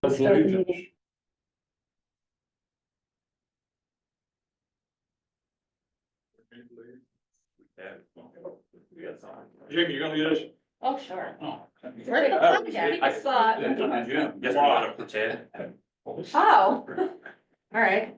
Pledge Start the allegiance. meeting. Jim, you gonna get us? Oh, sure. Oh. We're gonna put Jack. I Spot. Guess what? Oh, all right.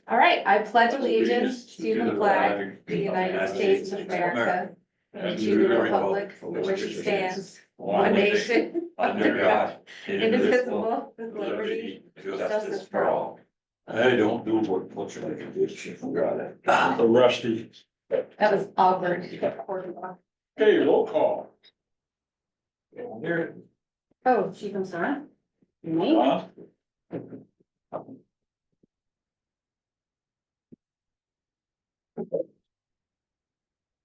All right, I pledge allegiance to the flag of the United States of America and to the republic for which it stands, one nation, under God, indivisible, with liberty, and justice for all. I don't do what you're making this, she forgot it. The rusty. That was awkward. Okay, roll call. Here. Oh, Chief, I'm sorry. Me?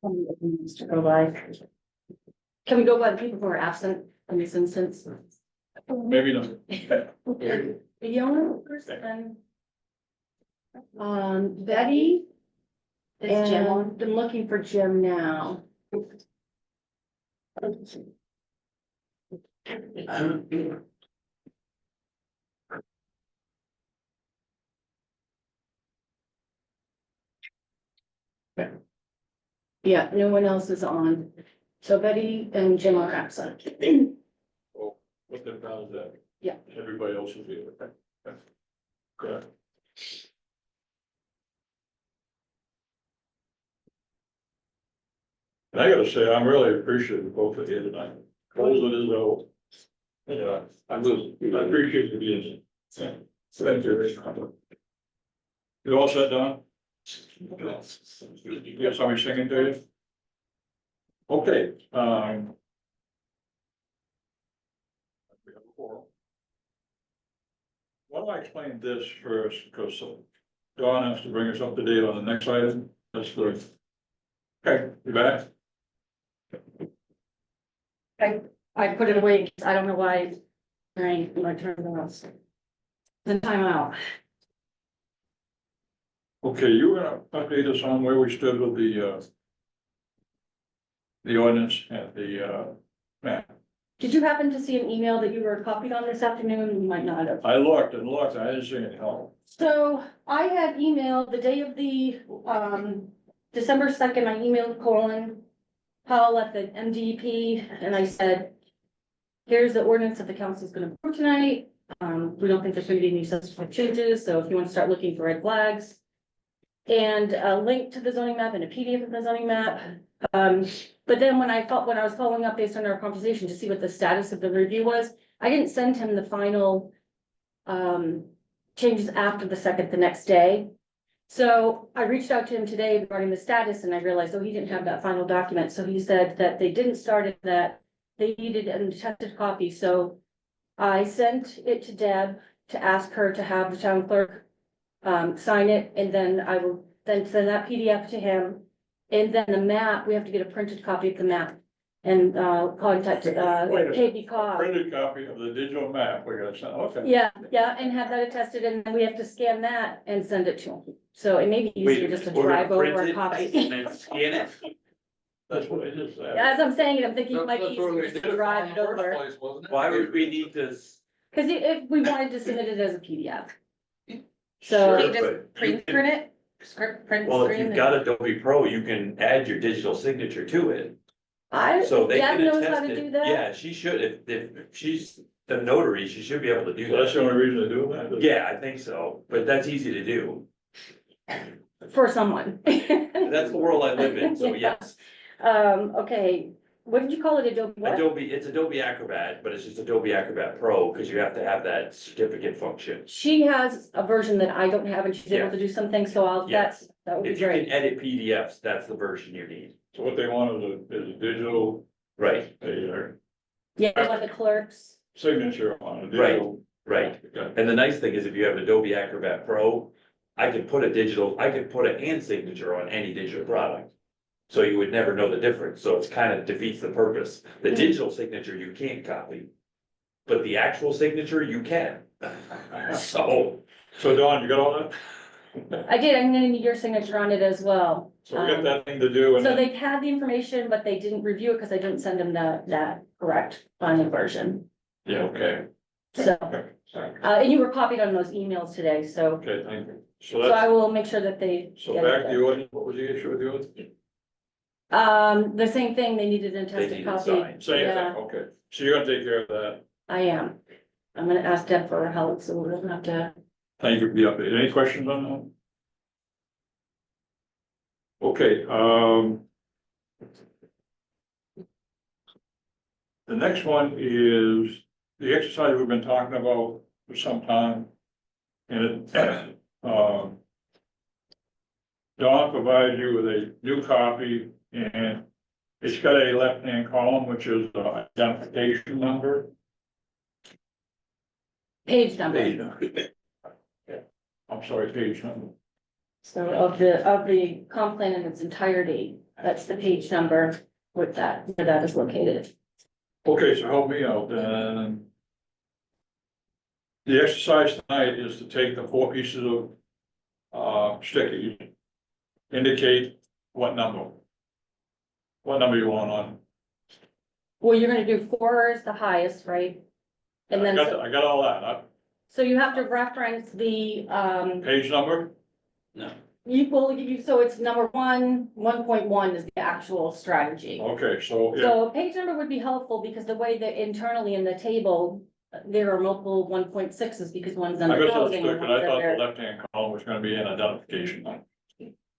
To go by. Can we go by the people who are absent in this instance? Maybe not. Fiona first and. Betty. Is Jim on? And I'm looking for Jim now. Yeah, no one else is on. So Betty and Jim are absent. Oh, what the hell is that? Yeah. Everybody else is here. Good. And I gotta say, I'm really appreciative of both of you tonight. Cold it is though. Yeah, I appreciate you being. Thank you. You all set down? You got somebody singing to you? Okay, we have a quorum. Why don't I explain this first, because Dawn has to bring us up to date on the next item, that's the. Okay, you back? I put it away, I don't know why. Right, when I turned it off. The timeout. Okay, you were gonna update us on where we stood with the ordinance and the map. Did you happen to see an email that you were copied on this afternoon? You might not have. I looked and looked, I didn't see any help. So I had emailed the day of the, December 2nd, I emailed Colin Powell at the MDP, and I said, here's the ordinance that the council is gonna approve tonight. We don't think there's gonna be any substantive changes, so if you want to start looking for red flags. And a link to the zoning map and a PDF of the zoning map. But then when I was following up based on our conversation to see what the status of the review was, I didn't send him the final changes after the 2nd, the next day. So I reached out to him today regarding the status and I realized, oh, he didn't have that final document. So he said that they didn't start it, that they needed an attested copy. So I sent it to Deb to ask her to have the town clerk sign it, and then I will then send that PDF to him. And then the map, we have to get a printed copy of the map and contact KB Cog. Printed copy of the digital map, we gotta send, okay. Yeah, and have that attested, and then we have to scan that and send it to him. So it may be easier just to drive over a copy. And then scan it. That's what it is. As I'm saying it, I'm thinking it might be easier just to drive it over. Why would we need this? Cause if we wanted to submit it as a PDF. So. Sure, They just but you can- print it, script, print, Well, if screen. you've got Adobe Pro, you can add your digital signature to it, so they Deb can knows how attest to do it. that. Yeah, she should, if she's the notary, she should be able to do So that's the that. only reason to do that? Yeah, I think so, but that's easy to do. For someone. That's the world I live in, so Yeah. yes. Okay, what did you call it, Adobe what? It's Adobe Acrobat, but it's just Adobe Acrobat Pro, because you have to have that certificate function. She has a version that I don't have and she's able to do some things, so Yeah. that would be If you can great. edit PDFs, that's the version you need. So what they want is a digital, Right, Yeah, like the clerks. signature on a digital. right. Okay. And the nice thing is if you have Adobe Acrobat Pro, I could put a hand signature on any digital product. So you would never know the difference, so it's kind of defeats the purpose. The Mhm. digital signature you can't copy. But the actual signature you can. So, So Dawn, you got all that? I did, I'm gonna need your signature on it as well. So we got that thing to do and So then, they've had the information, but they didn't review it because I didn't send them that correct final version. yeah, okay. So, Okay, sorry. and you were copied on those emails today, so, Okay, thank you. So so I that's, will make sure that they. so get it back to there. the ordinance, what was the issue with the ordinance? The same thing, they needed a They attested need it copy. signed. Same Yeah. thing, okay. So you're gonna take care of that. I am. I'm gonna ask Deb for her help, so we don't have to. Thank you for the update. Any questions on that? Okay, the next one is the exercise we've been talking about for some time. And it, Dawn provided you with a new copy and it's got a left-hand column, which is the identification number. Page number. I'm sorry, page number. So of the comp plan in its entirety, that's the page number with that, where that is located. Okay, so help me out then. The exercise tonight is to take the 4 pieces of sticky, indicate what number. What number you want on. Well, you're gonna do 4 is the highest, right? And then, I got all that, so you have to reference the, page number, No. so it's number 1.1 is the actual strategy. okay, so, yeah, So page number would be helpful because the way that internally in the table, there are multiple 1.6s because one's I under housing. misunderstood, and because I one's thought the under. left-hand column was gonna be an identification number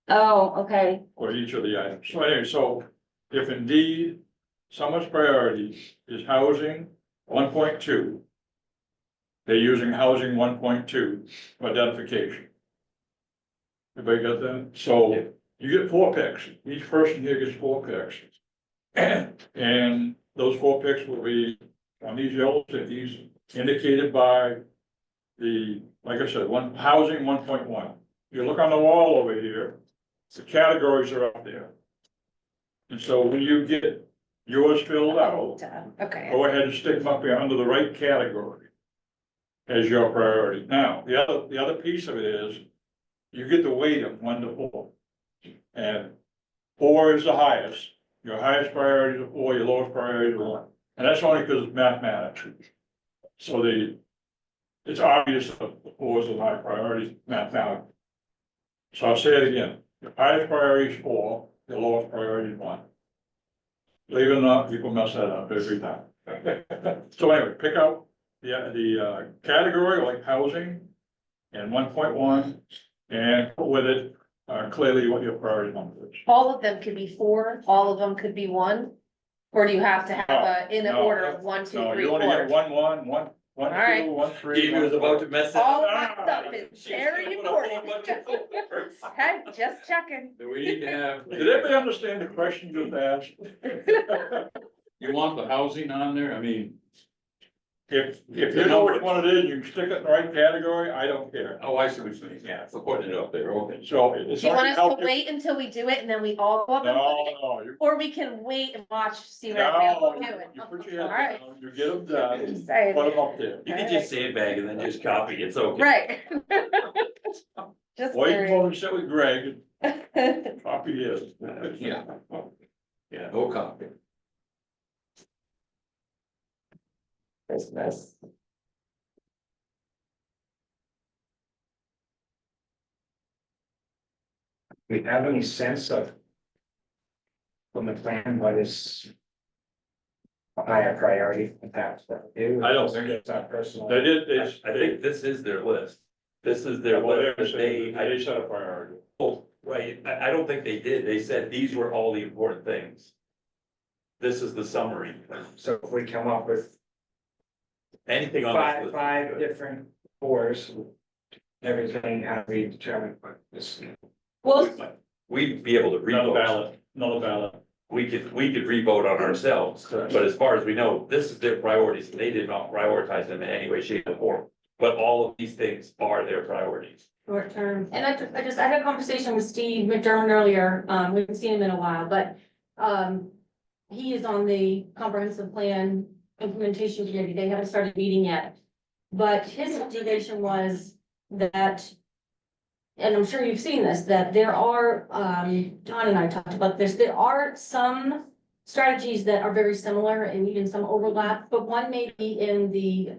Oh, okay, for each of the items. So anyway, so if indeed someone's priority is housing 1.2, they're using housing 1.2 for identification. Everybody got that? So you get 4 picks. Each person here gets 4 picks. And those 4 picks will be on these yellow stickies indicated by the, like I said, housing 1.1. You look on the wall over here, the categories are up there. And so when you get yours filled out, Okay. go ahead and stick them up there under the right category as your priority. Now, the other piece of it is, you get to weight them 1 to 4. And 4 is the highest, your highest priority is 4, your lowest priority is 1. And that's only because it's mathematics. So it's obvious that 4 is the high priority mathematics. So I'll say it again, your highest priority is 4, your lowest priority is 1. Believe it or not, people mess that up every time. So anyway, pick out the category like housing and 1.1 and put with it clearly what your priority number is. All of them could be 4, all of them could be 1? Or do you have to have in an No, order of 1, 2, No, 3, you 4? only get 1, 1, 1, 1, 2, right. 1, 3. Davey was about to mess that All up. of my stuff is very important. Okay, just checking. Do we need to have, Did everybody understand the question just asked? you want the housing on there? I mean, If you know which one it is, you can stick it in the right category, I don't care. oh, I see what you're saying, yeah, for putting it up there, okay. So it's. Do you want only us help to wait until we do it and then we all go up and No, put it? no, you. Or we can wait and watch, see what No, everybody's you doing? put your All head right. down, you get them done, put Just saying. them up there. You can just sandbag and then just copy, it's okay. Right. Just Or you can go curious. and sit with Greg and copy his. Yeah. Yeah, no copy. Christmas. We have any sense of from the plan, what is a higher priority for that? I don't think it's not personal. They did, I think this is their list. This is their list that They set a priority. oh, right, I don't think they did. They said these were all the important things. This is the summary. So if we come up with Anything on this five, list. five different fours, everything, how do we determine what this? well, We'd be able to Another revote. ballot, another ballot. We could revote on ourselves, but as far as we know, this is their priorities. They did not prioritize them in any way, shape or form. But all of these things are their priorities. short term, and I had a conversation with Steve McDermott earlier, we haven't seen him in a while, but, he is on the comprehensive plan implementation committee, they haven't started meeting yet. But his observation was that, and I'm sure you've seen this, that there are, Don and I talked about this, there are some strategies that are very similar and even some overlap, but one may be in the,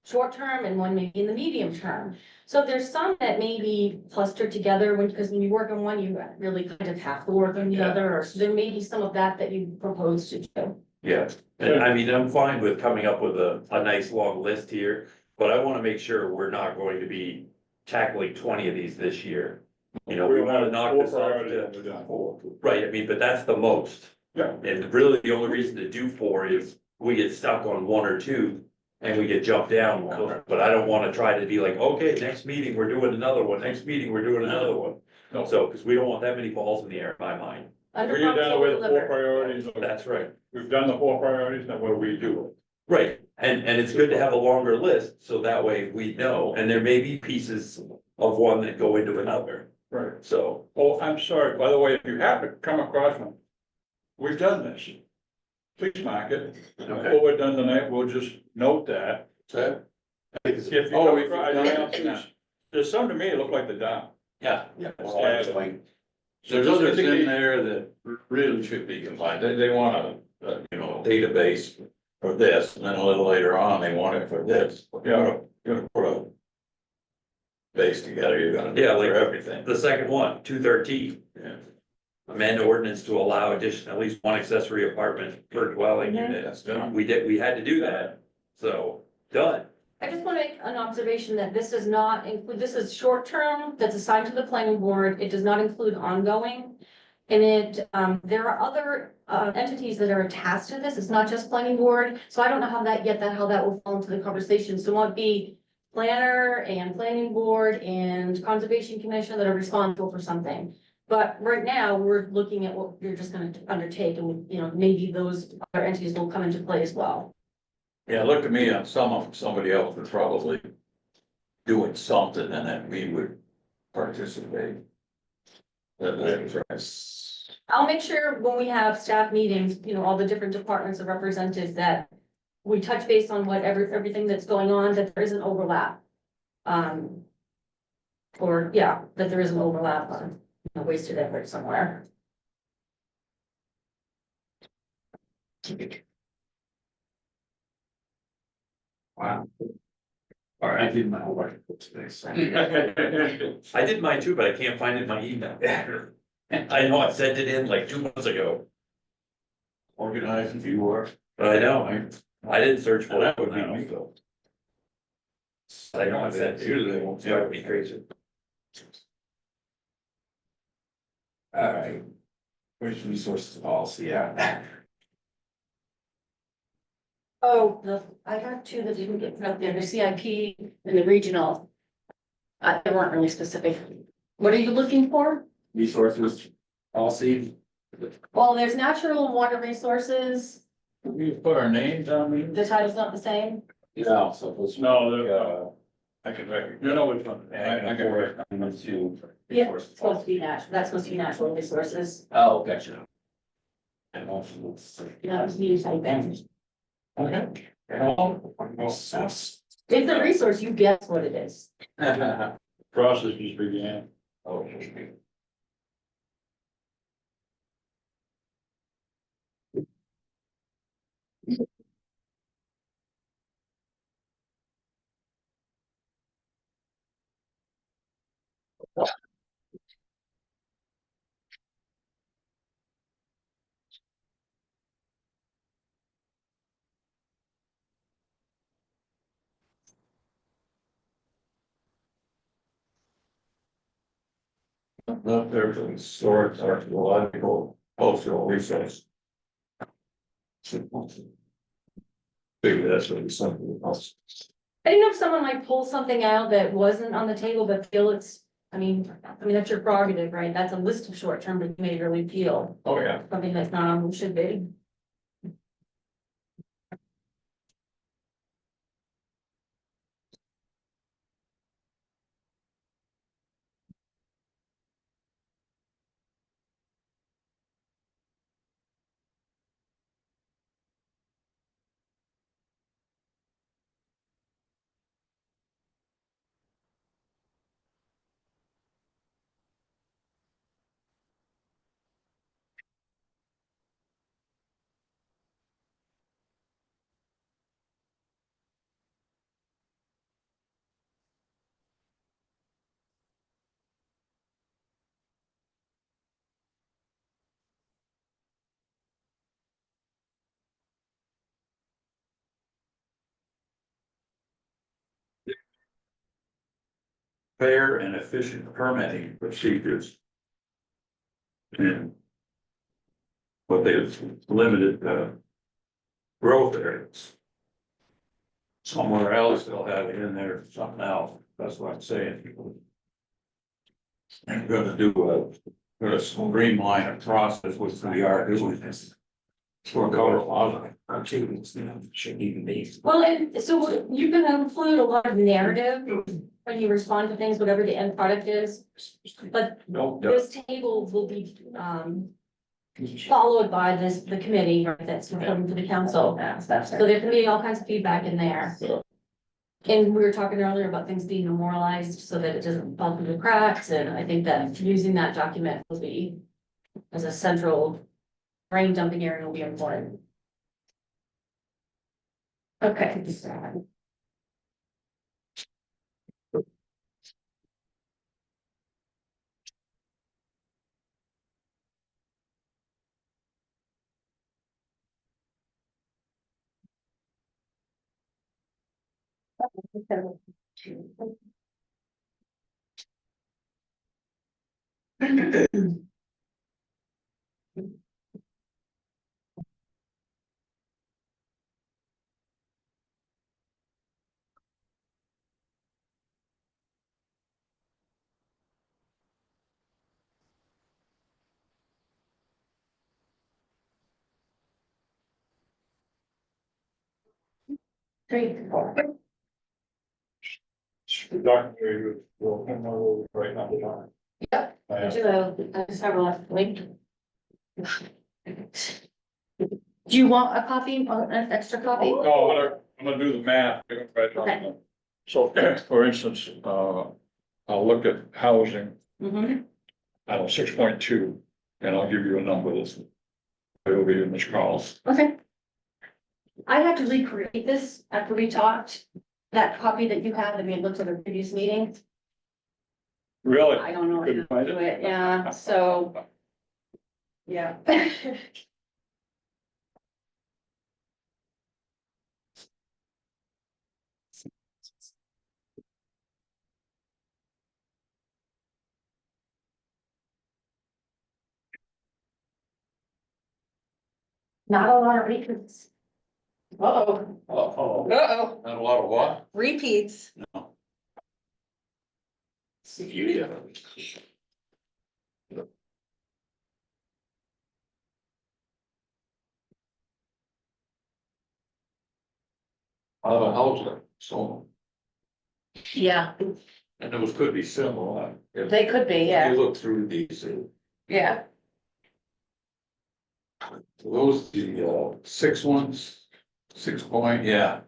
short term and one maybe in the medium term. So there's some that may be clustered together because when you work on one, you really kind of have to work on the Yeah. other, or so there may be some of that you propose to do. Yeah, and I mean, I'm fine with coming up with a nice long list here, but I wanna make sure we're not going to be tackling 20 of these this year. You know, we wanna knock this off to, right, I mean, but that's the most. Yeah. And really, the only reason to do 4 is we get stuck on 1 or 2 and we get jumped down one. But I don't wanna try to be like, okay, next meeting, we're doing another one, next meeting, we're doing another one. No. So, cause we don't want that many balls in the air in my mind. Under We get promise, down with over the 4 deliver. priorities. That's right. We've done the 4 priorities, now what do we do? Right, and it's good to have a longer list, so that way we know, and there may be pieces of one that go into another, Right. so. Oh, I'm sorry, by the way, if you happen to come across one, we've done this. Please mark it. Okay. What we're done tonight, we'll just note that. So, If you Oh, come if you've across, done yeah, it, yeah. there's some to me look like they're down. yeah. So There's just others indicate- in there that really should be combined. They want a database for this, and then a little later on, they want it for this. You're gonna put a base together, you're gonna do Yeah, it like for everything. the second one, 213, Yeah. amend ordinance to allow addition, at least one accessory apartment per dwelling Mhm. unit. That's done. We had to do that, so, done. I just want to make an observation that this does not include, this is short term, that's assigned to the planning board, it does not include ongoing. And there are other entities that are attached to this, it's not just planning board, so I don't know how that will fall into the conversation, so it might be planner and planning board and conservation commission that are responsible for something. But right now, we're looking at what you're just gonna undertake, and, you know, maybe those other entities will come into play as well. Yeah, look to me on some of them, somebody else would probably doing something and then we would participate. That's I'll make sure when we have staff meetings, you know, all the different departments are represented, that we touch base on everything that's going on, that there is an overlap. Or, yeah, that there is an overlap on, you know, wasted effort somewhere. Wow. All right, I did my homework today, so. I did mine too, but I can't find it in my email. I know I sent it in like 2 months ago, organized if you were. but I know, I didn't search for it, would be Now, me. so. I know I sent it. Usually they won't. It's driving me crazy. All right. Where's resources policy, yeah. Oh, I got two that didn't get put up there, the CIP and the regional. They weren't really specific. What are you looking for? Resources policy. Well, there's natural water resources, We put our names on these. the title's not the same. No, so it was. No, I can recognize, you know which one. I can work on them too. Yeah, it's supposed to be that's supposed to be natural resources. Oh, gotcha. And also, Yeah, it's used like that. okay. It's a resource, you guess what it is. Process just began. Okay. Not there for storage, archaeological, cultural resource. Maybe that's what it's something else. I didn't know if someone might pull something out that wasn't on the table, but feel it's, I mean, that's your prerogative, right? That's a list of short term, but you may really feel Oh, yeah. something that's not on, should be. fair and efficient permitting procedures. And but they've limited, growth areas. Somewhere else they'll have it in there, something else, that's what I'm saying. I'm gonna do gonna streamline a process with the art business. For Colorado. Shouldn't even be. Well, and so you can include a lot of narrative when you respond to things, whatever the end product is. But No, this table will be, followed by the committee, right, that's reporting to the council. So there can be all kinds of feedback in there. And we were talking earlier about things being memorialized so that it doesn't fall through the cracks, and I think that using that document will be as a central brain dumping area will be important. Okay. Three, four. Documentary will right now. Yep. I just have a left link. Do you want a copy, an extra copy? No, I'm gonna do the math. Okay. So, for instance, I'll look at housing, Mm-hmm. I don't know, 6.2, and I'll give you a number that's. It'll be in this call. Okay. I had to recreate this after we talked, that copy that you have that we had looked at the previous meeting. Really? I don't know how Could you to find do it? it, yeah, so. Yeah. Not a lot of records. Uh-oh, Uh-oh, Uh-oh, not a lot of what? repeats. No. Yeah. A lot of houses, so, Yeah, and those could be similar. If they could be, you yeah, look through these, yeah. those, the, 6 ones, 6 point, yeah.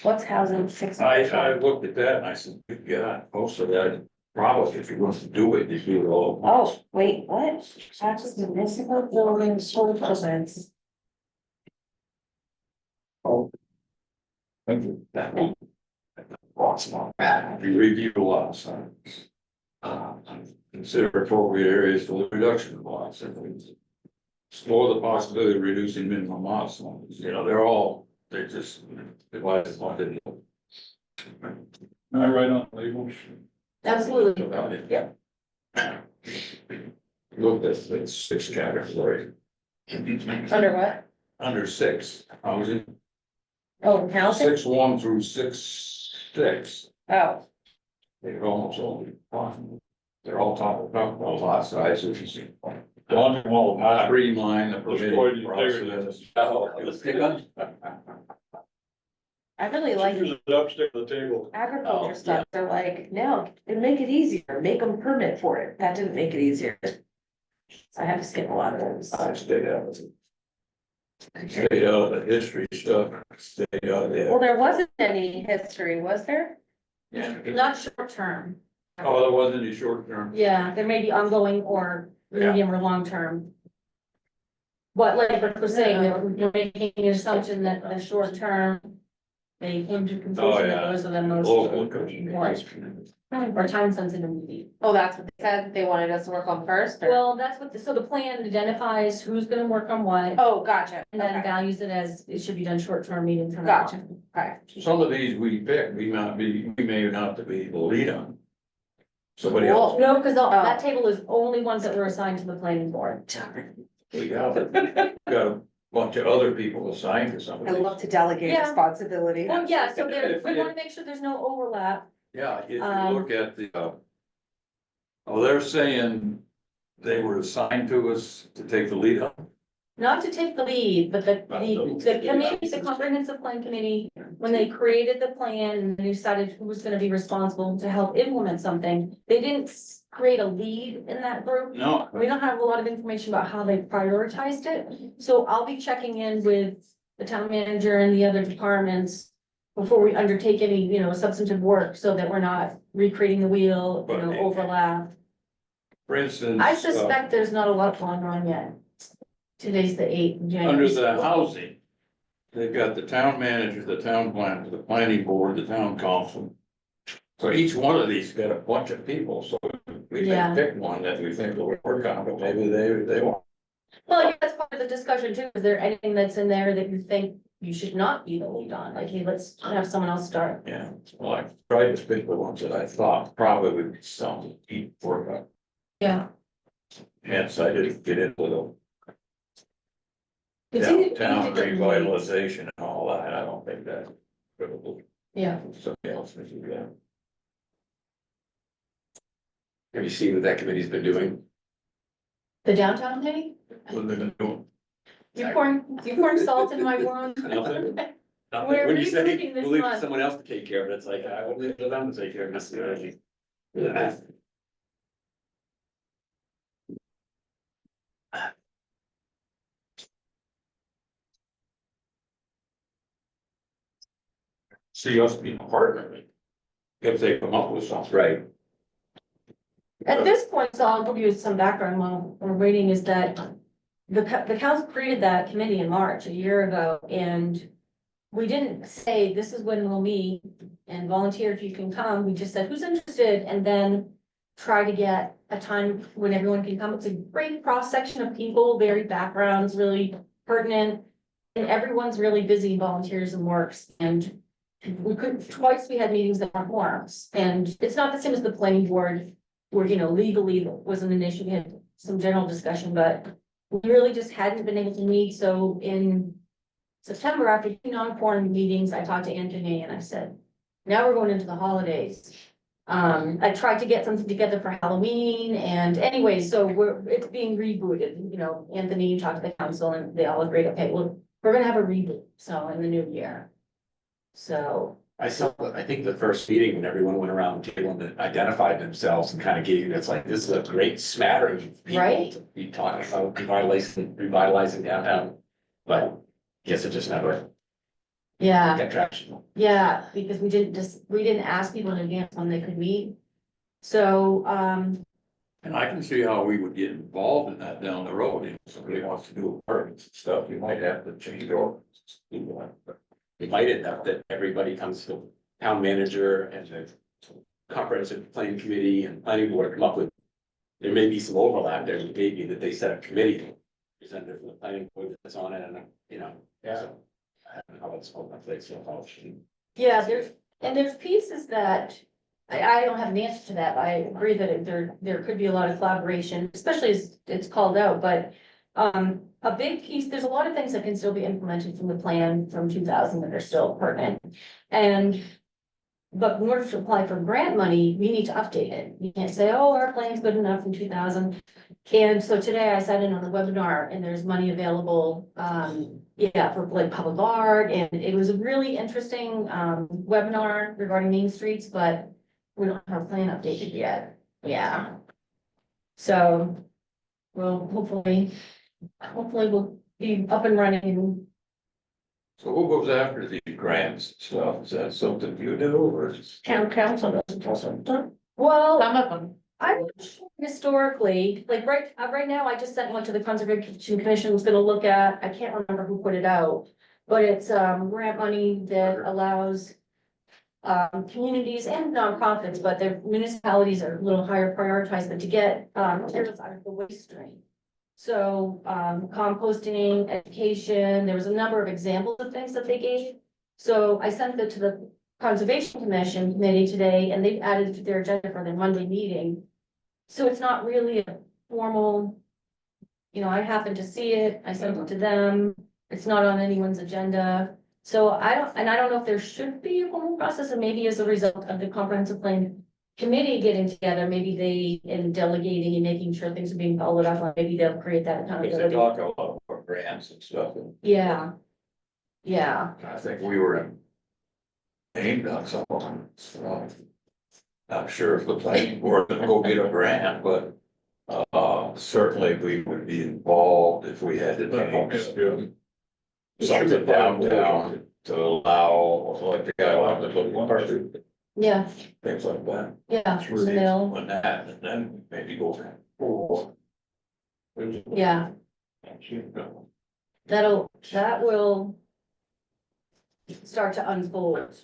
What's housing six? I looked at that and I said, yeah, most of that, probably if you're going to do it, you do it all. at once. Oh, wait, what? Taxes municipal building sold presents. Thank you. That one. Lots of them. You review a lot of signs. Consider appropriate areas for the reduction of lots and things. Explore the possibility of reducing minimum lots, you know, they're just, divided on it. Am I right on labels? Absolutely. Yep. Look, that's 6 category. Under what? Under 6, housing, Oh, housing? 6.1 through 6.6. Oh, They're almost all, they're all talking about lot sizes. Launching all the time. Streamline the Destroyed permitting the process. I really like Scissors it up, stick to the table. agriculture Oh, stuff. They're like, no, and make it easier, make them permit for it. That didn't make it easier. So I had to skip a lot of those. I stayed out of it. Stayed out of the history stuff, stayed out of Well, it. there wasn't any history, was there? Yeah. Not short term. Oh, there wasn't any short term. Yeah, there may be ongoing or medium or long term. What like Rick was saying, we're making an assumption that the short term. They came to Oh, conclusion that yeah. those are the most Local. important or time sensitive meeting. Oh, that's what they said. They wanted us to work on first, or? Well, that's what, so the plan identifies who's gonna work on what. Oh, gotcha. And then Okay, values it as it should be done short term, medium term. Gotcha. okay. Some of these we pick, we may not be the lead on. Somebody else. No, because that table is only ones that were assigned to the planning board. We got a bunch of other people assigned to some I of these. love to delegate Yeah. responsibility. Well, yeah, so there, we wanna make sure there's no overlap. Yeah, if you Um, look at the, oh, they're saying they were assigned to us to take the lead on. Not to take the lead, but the committee, the comprehensive plan committee, when they created the plan and they decided who was gonna be responsible to help implement something, they didn't create a lead in that group. No, We don't have a lot of information about how they prioritized it, so I'll be checking in with the town manager and the other departments before we undertake any, substantive work, so that we're not recreating the wheel, overlap. For instance. I suspect there's not a lot going on yet. Today's the 8th of January. Under the housing, they've got the town manager, the town planner, the planning board, the town council. So each one of these got a bunch of people, so we Yeah. can pick one that we think will work on, but maybe they won't. Well, yeah, that's part of the discussion too. Is there anything that's in there that you think you should not be the lead on? Like, hey, let's have someone else start. Yeah, well, I tried to pick the ones that I thought probably would be some to eat for, Yeah. hence I didn't get into the It's easy- town easy to lead. revitalization and all that, I don't think that's critical. Yeah, Somebody else needs to do that. Have you seen what that committee's been doing? the downtown thing? What are they gonna do? You're pouring salt in my wound. Nothing? We're When you say, rebooting this we'll leave it to month. someone else to take care of it, it's like, I will leave it to them to take care of it, necessarily. Yeah. See us being a partner, if they come up with something. Right, At this point, so I'll give you some background while we're waiting, is that the council created that committee in March, a year ago, and we didn't say, this is when we'll meet and volunteer if you can come. We just said, who's interested? And then try to get a time when everyone can come. It's a great cross-section of people, varied backgrounds, really pertinent. And everyone's really busy, volunteers and works, and twice we had meetings that weren't quorums. And it's not the same as the planning board, where, legally that wasn't an issue. We had some general discussion, but we really just hadn't been able to meet. So in September, after 2 non-quorum meetings, I talked to Anthony and I said, now we're going into the holidays. I tried to get something together for Halloween, and anyway, so it's being rebooted, Anthony talked to the council and they all agreed, okay, well, we're gonna have a reboot, so in the new year. So, I think the first meeting when everyone went around the table and identified themselves and kind of gave, it's like, this is a great smattering of people Right. to be talking about revitalizing downtown. But guess it just never yeah, got traction. yeah, because we didn't ask people in advance when they could meet. So, And I can see how we would get involved in that down the road, if somebody wants to do apartments and stuff, you might have to change ordinances. It might end up that everybody comes to the town manager and the comprehensive planning committee and planning board come up with. There may be some overlap there, maybe that they set a committee. Representative from the planning board that's on it and, Yeah. so, I don't know how it's all conflicts, so how it should. yeah, there's pieces that, I don't have an answer to that. I agree that there could be a lot of collaboration, especially as it's called out, but. A big piece, there's a lot of things that can still be implemented from the plan from 2000 that are still pertinent. But in order to apply for grant money, we need to update it. You can't say, oh, our plan's good enough in 2000. And so today I sat in on the webinar and there's money available, for like public art. And it was a really interesting, webinar regarding Main Streets, but we don't have our plan updated yet. Yeah. So we'll hopefully we'll be up and running. So who goes after these grants and stuff? Is that something you do or is? Town council doesn't also. Well, Some of them. I'm not sure historically, like right now, I just sent one to the Conservation Commission, was gonna look at, I can't remember who put it out. But it's grant money that allows communities and nonprofits, but their municipalities are a little higher prioritized, but to get materials out of the waste stream. So composting, education, there was a number of examples of things that they gave. So I sent it to the Conservation Commission committee today, and they've added it to their agenda for their Monday meeting. So it's not really a formal, you know, I happened to see it, I sent it to them, it's not on anyone's agenda. So I don't know if there should be a formal process, and maybe as a result of the comprehensive plan committee getting together, maybe they, in delegating and making sure things are being followed up on, maybe they'll create that Because they accountability. talk a lot about grants and stuff, and Yeah. Yeah, I think we were aimed on some of them, so. Not sure if the planning board would go get a grant, but, certainly we would be involved if we had to change something downtown to allow, like the guy wanted to look at park, yeah, things like that. yeah, so they'll, When that, and then maybe go for. yeah, that will start to unfold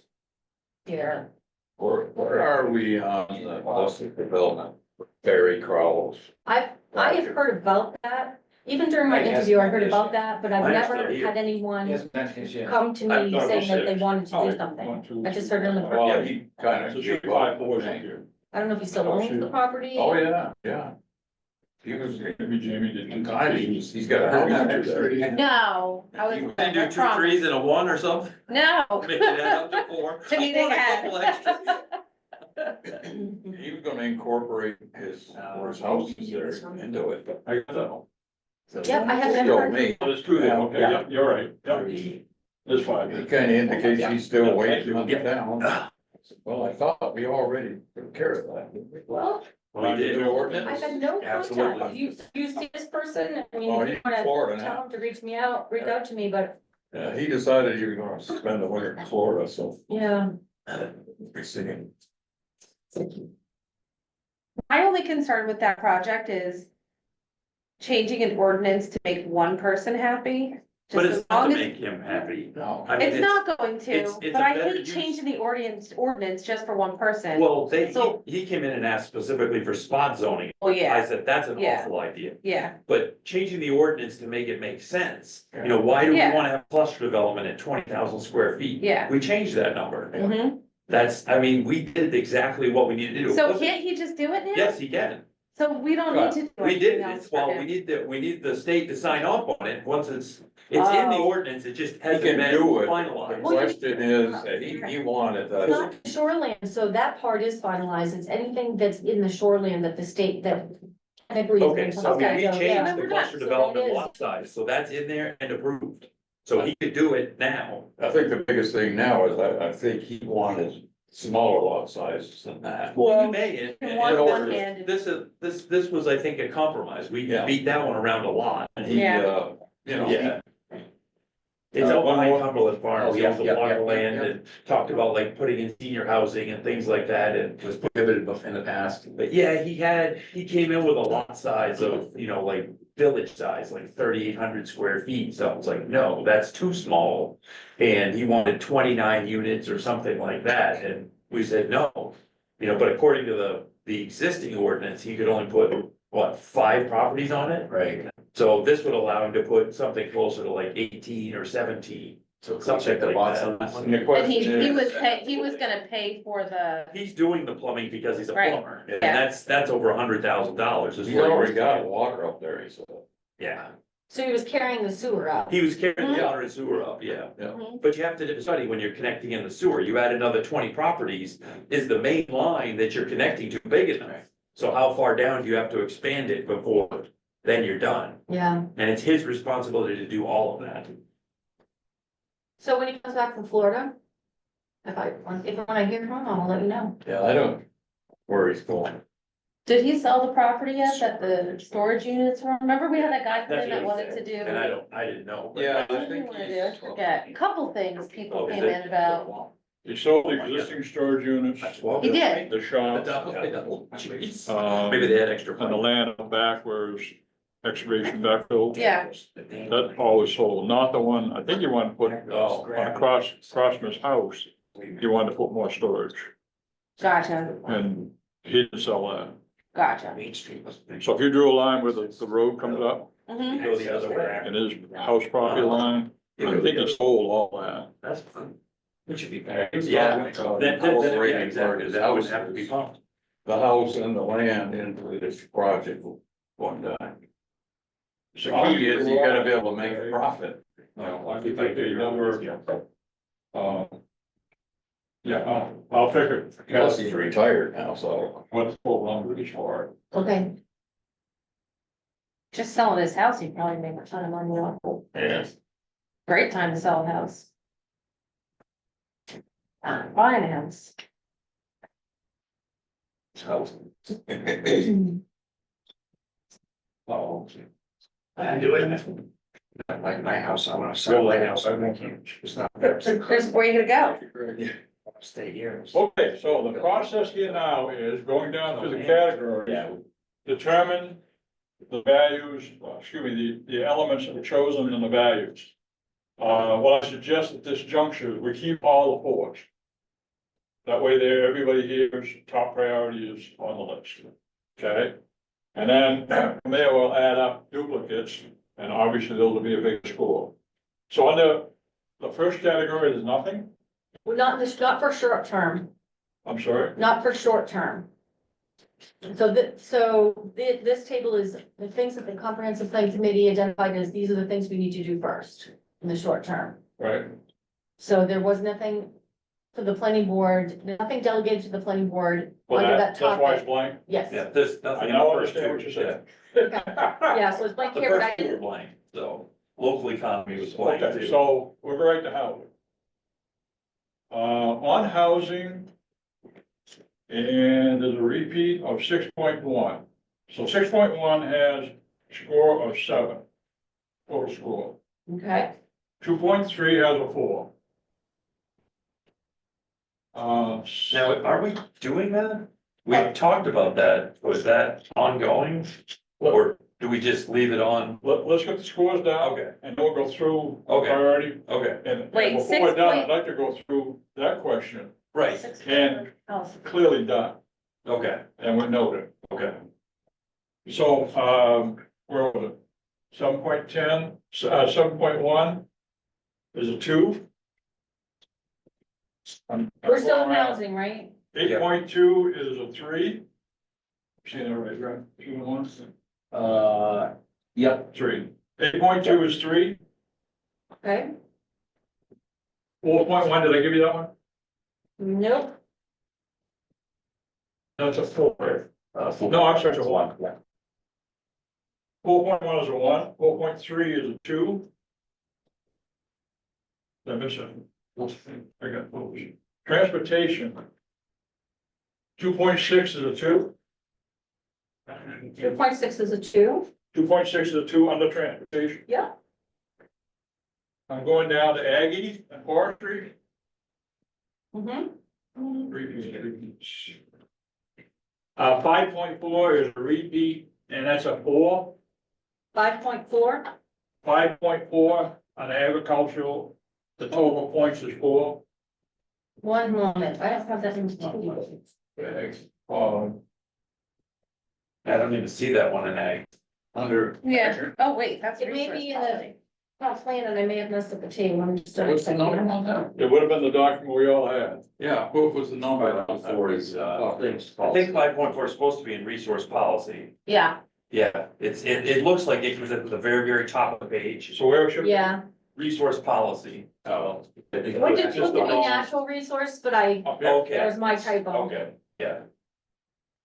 here. Where are we on the cluster development, Barry Crowell's? I have heard about that, even during my interview, I heard about that, but I've Mine is never still here. had anyone Yes, that's his, yeah. come to I me thought it was saying that they six. wanted to do 1, something. 2, I just heard it on the, Well, front. he kind So of. should be 5 boys in here. I don't know if he still owns the property. Oh, yeah, yeah. He was, Maybe Jamie didn't. he's got a house there. No, I was. Can you do 2 trees in a 1 or something? No. Make it add up to 4. To me, they I want a had. couple extra. He was gonna incorporate his houses there into it, but I don't know. Yep, I have never Show heard. me. That's true, then, okay, yeah, you're right, yeah, that's He fine. kinda indicates he's still waiting on the town. Well, I thought we already took care of that. didn't we? Well, We did. The ordinance? I've had no contact. Absolutely. You see this person, I mean, Oh, if he's you wanna Florida tell now. him to reach out to me, but Yeah, he decided he was gonna spend the winter in Florida, so. yeah. We're singing. My only concern with that project is changing an ordinance to make one person happy. But Just it's as not to long as, make him happy. No. I mean, it's not going it's to, a but I better hate use. changing the ordinance just for one person. Well, So- he came in and asked specifically for spot zoning. Well, I yeah, said, that's an Yeah. awful idea. yeah, But changing the ordinance to make it make sense, you know, why do we Yeah. wanna have cluster development at 20,000 square feet? yeah. We changed that number. Mhm. That's, I mean, we did exactly what we needed to do. It So wasn't- can't he just do it now? Yes, he can. So we don't need to do We did, anything else it's, for well, him. we need the state to sign off on it, once it's in the Oh. ordinance, it just He hasn't can been do it. The finalized. question is, that he wanted It's that. not shoreline, so that part is finalized, it's anything that's in the shoreline that the state that. technically is Okay, in so I mean, we Colorado, yeah. changed the We're done. cluster So that development is- lot size, so that's in there and approved. So he could do it now. I think the biggest thing now is I think he wanted smaller lot sizes than that. Well, you may, You and want Well, one-handed. this was, I think, a compromise, we Yeah. beat that one around a lot. And he, Yeah. you know. Yeah. It's Uh, out one behind more- Cumberland Farms, Oh, he yeah, owns a yeah, lot yeah, of land yeah. and talked about like putting in senior housing and things like that, and It was prohibited in the past. but yeah, he came in with a lot size of, you know, like village size, like 3,800 square feet, so I was like, no, that's too small. And he wanted 29 units or something like that, and we said, no, you know, but according to the existing ordinance, he could only put, what, 5 properties on it? Right. So this would allow him to put something closer to like 18 or 17. So can we Something check the like box that. on that And one? the And question he was is, gonna pay for the, He's doing the plumbing because he's a Right. plumber, and Yeah. that's over $100,000. is he's what he already was- got water up there, he said. Yeah, So he was carrying the sewer up. he was carrying the Mhm. water and sewer up, yeah. Yeah. Mhm. But you have to study when you're connecting in the sewer, you add another 20 properties, is the main line that you're connecting to big enough? So how far down do you have to expand it before then you're done? Yeah, And it's his responsibility to do all of that. so when he comes back from Florida, if when I hear from him, I'll let you know. Yeah, I don't, where he's going. did he sell the property yet that the storage units were? Remember we had that guy come That's in that what he wanted to said, do? and I didn't know. but- Yeah, What I did he think wanna do? I he's. forget. A couple things people Oh, is came it? in about. He sold the existing storage units, He did. the shop, Jeez. Maybe they had extra. and the land in the back where it was excavation backfill. Yeah. That always sold, not the one, I think you wanted to put, Oh, across from his house, you wanted to put more storage, Gotcha, and he didn't sell that. gotcha. Main Street was. So if you drew a line where the road comes up, Mhm. You go the other way. and his house property line, I think he sold all that. That's fun. Which would be better. Yeah, that, yeah, Incorporating exactly, that would have to be pumped. the house and the land into this project one time. The key is you gotta be able to make a profit. I could take a number. Yeah, I'll figure. Plus he's retired now, so. What the full number is for. Okay, Just selling his house, he'd probably make a ton of money off it. Yeah. Great time to sell a house. Buying a house. Oh. I do it. Like my house, I wanna sell my house, I think it's not there. There's where you gonna Stay here. Okay, so the process here now is going down through the categories. Determine the values, excuse me, the elements that are chosen and the values. What I suggest at this juncture, we keep all the fours. That way there, everybody here's top priority is on the list, okay? And then from there we'll add up duplicates, and obviously those will be a big score. So under the first category, there's nothing, well, not for short term, I'm sorry, not for short term. So this table is the things that the comprehensive plan committee identified as, these are the things we need to do first in the short term. right? So there was nothing for the planning board, nothing delegated to the planning board Well, under that that's why it's topic. blank. Yes, Yeah, there's I nothing. now in the first understand what two, you're saying. yeah, so it's blank The here, but first I two were didn't, blank, so local economy was blank Okay, too. so we're right to housing. On housing. And there's a repeat of 6.1. So 6.1 has a score of 7. Total score. okay, 2.3 has a 4. Now, are we doing that? We talked about that, was that ongoing? Or do we just leave it on? Let's get the scores down. Okay, And we'll go through Okay. priority. okay, And Wait, before we're 6 done, point- I'd like to go through that question. right, And Oh, clearly done, okay, and we noted. okay. So, where was it? 7.10, 7.1 is a 2. we're still in housing, right? 8.2 is a 3. See that right? 2 and 1? Yep. 3. 8.2 is 3. Okay, 4.1, did I give you that one? nope, That's a 4. No, I'm sorry, it's a 1. 4.1 is a 1, 4.3 is a 2. Did I miss it? I got those. Transportation. 2.6 is a 2. 2.6 is a 2, 2.6 is a 2 under transportation. yeah, I'm going down to Aggie and forestry. mm-hmm, 5.4 is a repeat, and that's a 4. 5.4, 5.4 on agricultural, the total points is 4. one moment, I don't have that in. I don't even see that one in ag. Under. Yeah, oh, wait, that's. It may be in the- resource Plan, and I may have messed up the table, I'm just. What's the number on that? It would have been the document we all had. Yeah, what was the number? Before is, I think 5.4 is supposed to be in resource policy. Yeah, Yeah, it looks like it was at the very, very top of the page, So where should? yeah, resource policy. Oh. it It's was just supposed the to be wrong- natural resource, but that Okay, was my typo. okay, yeah,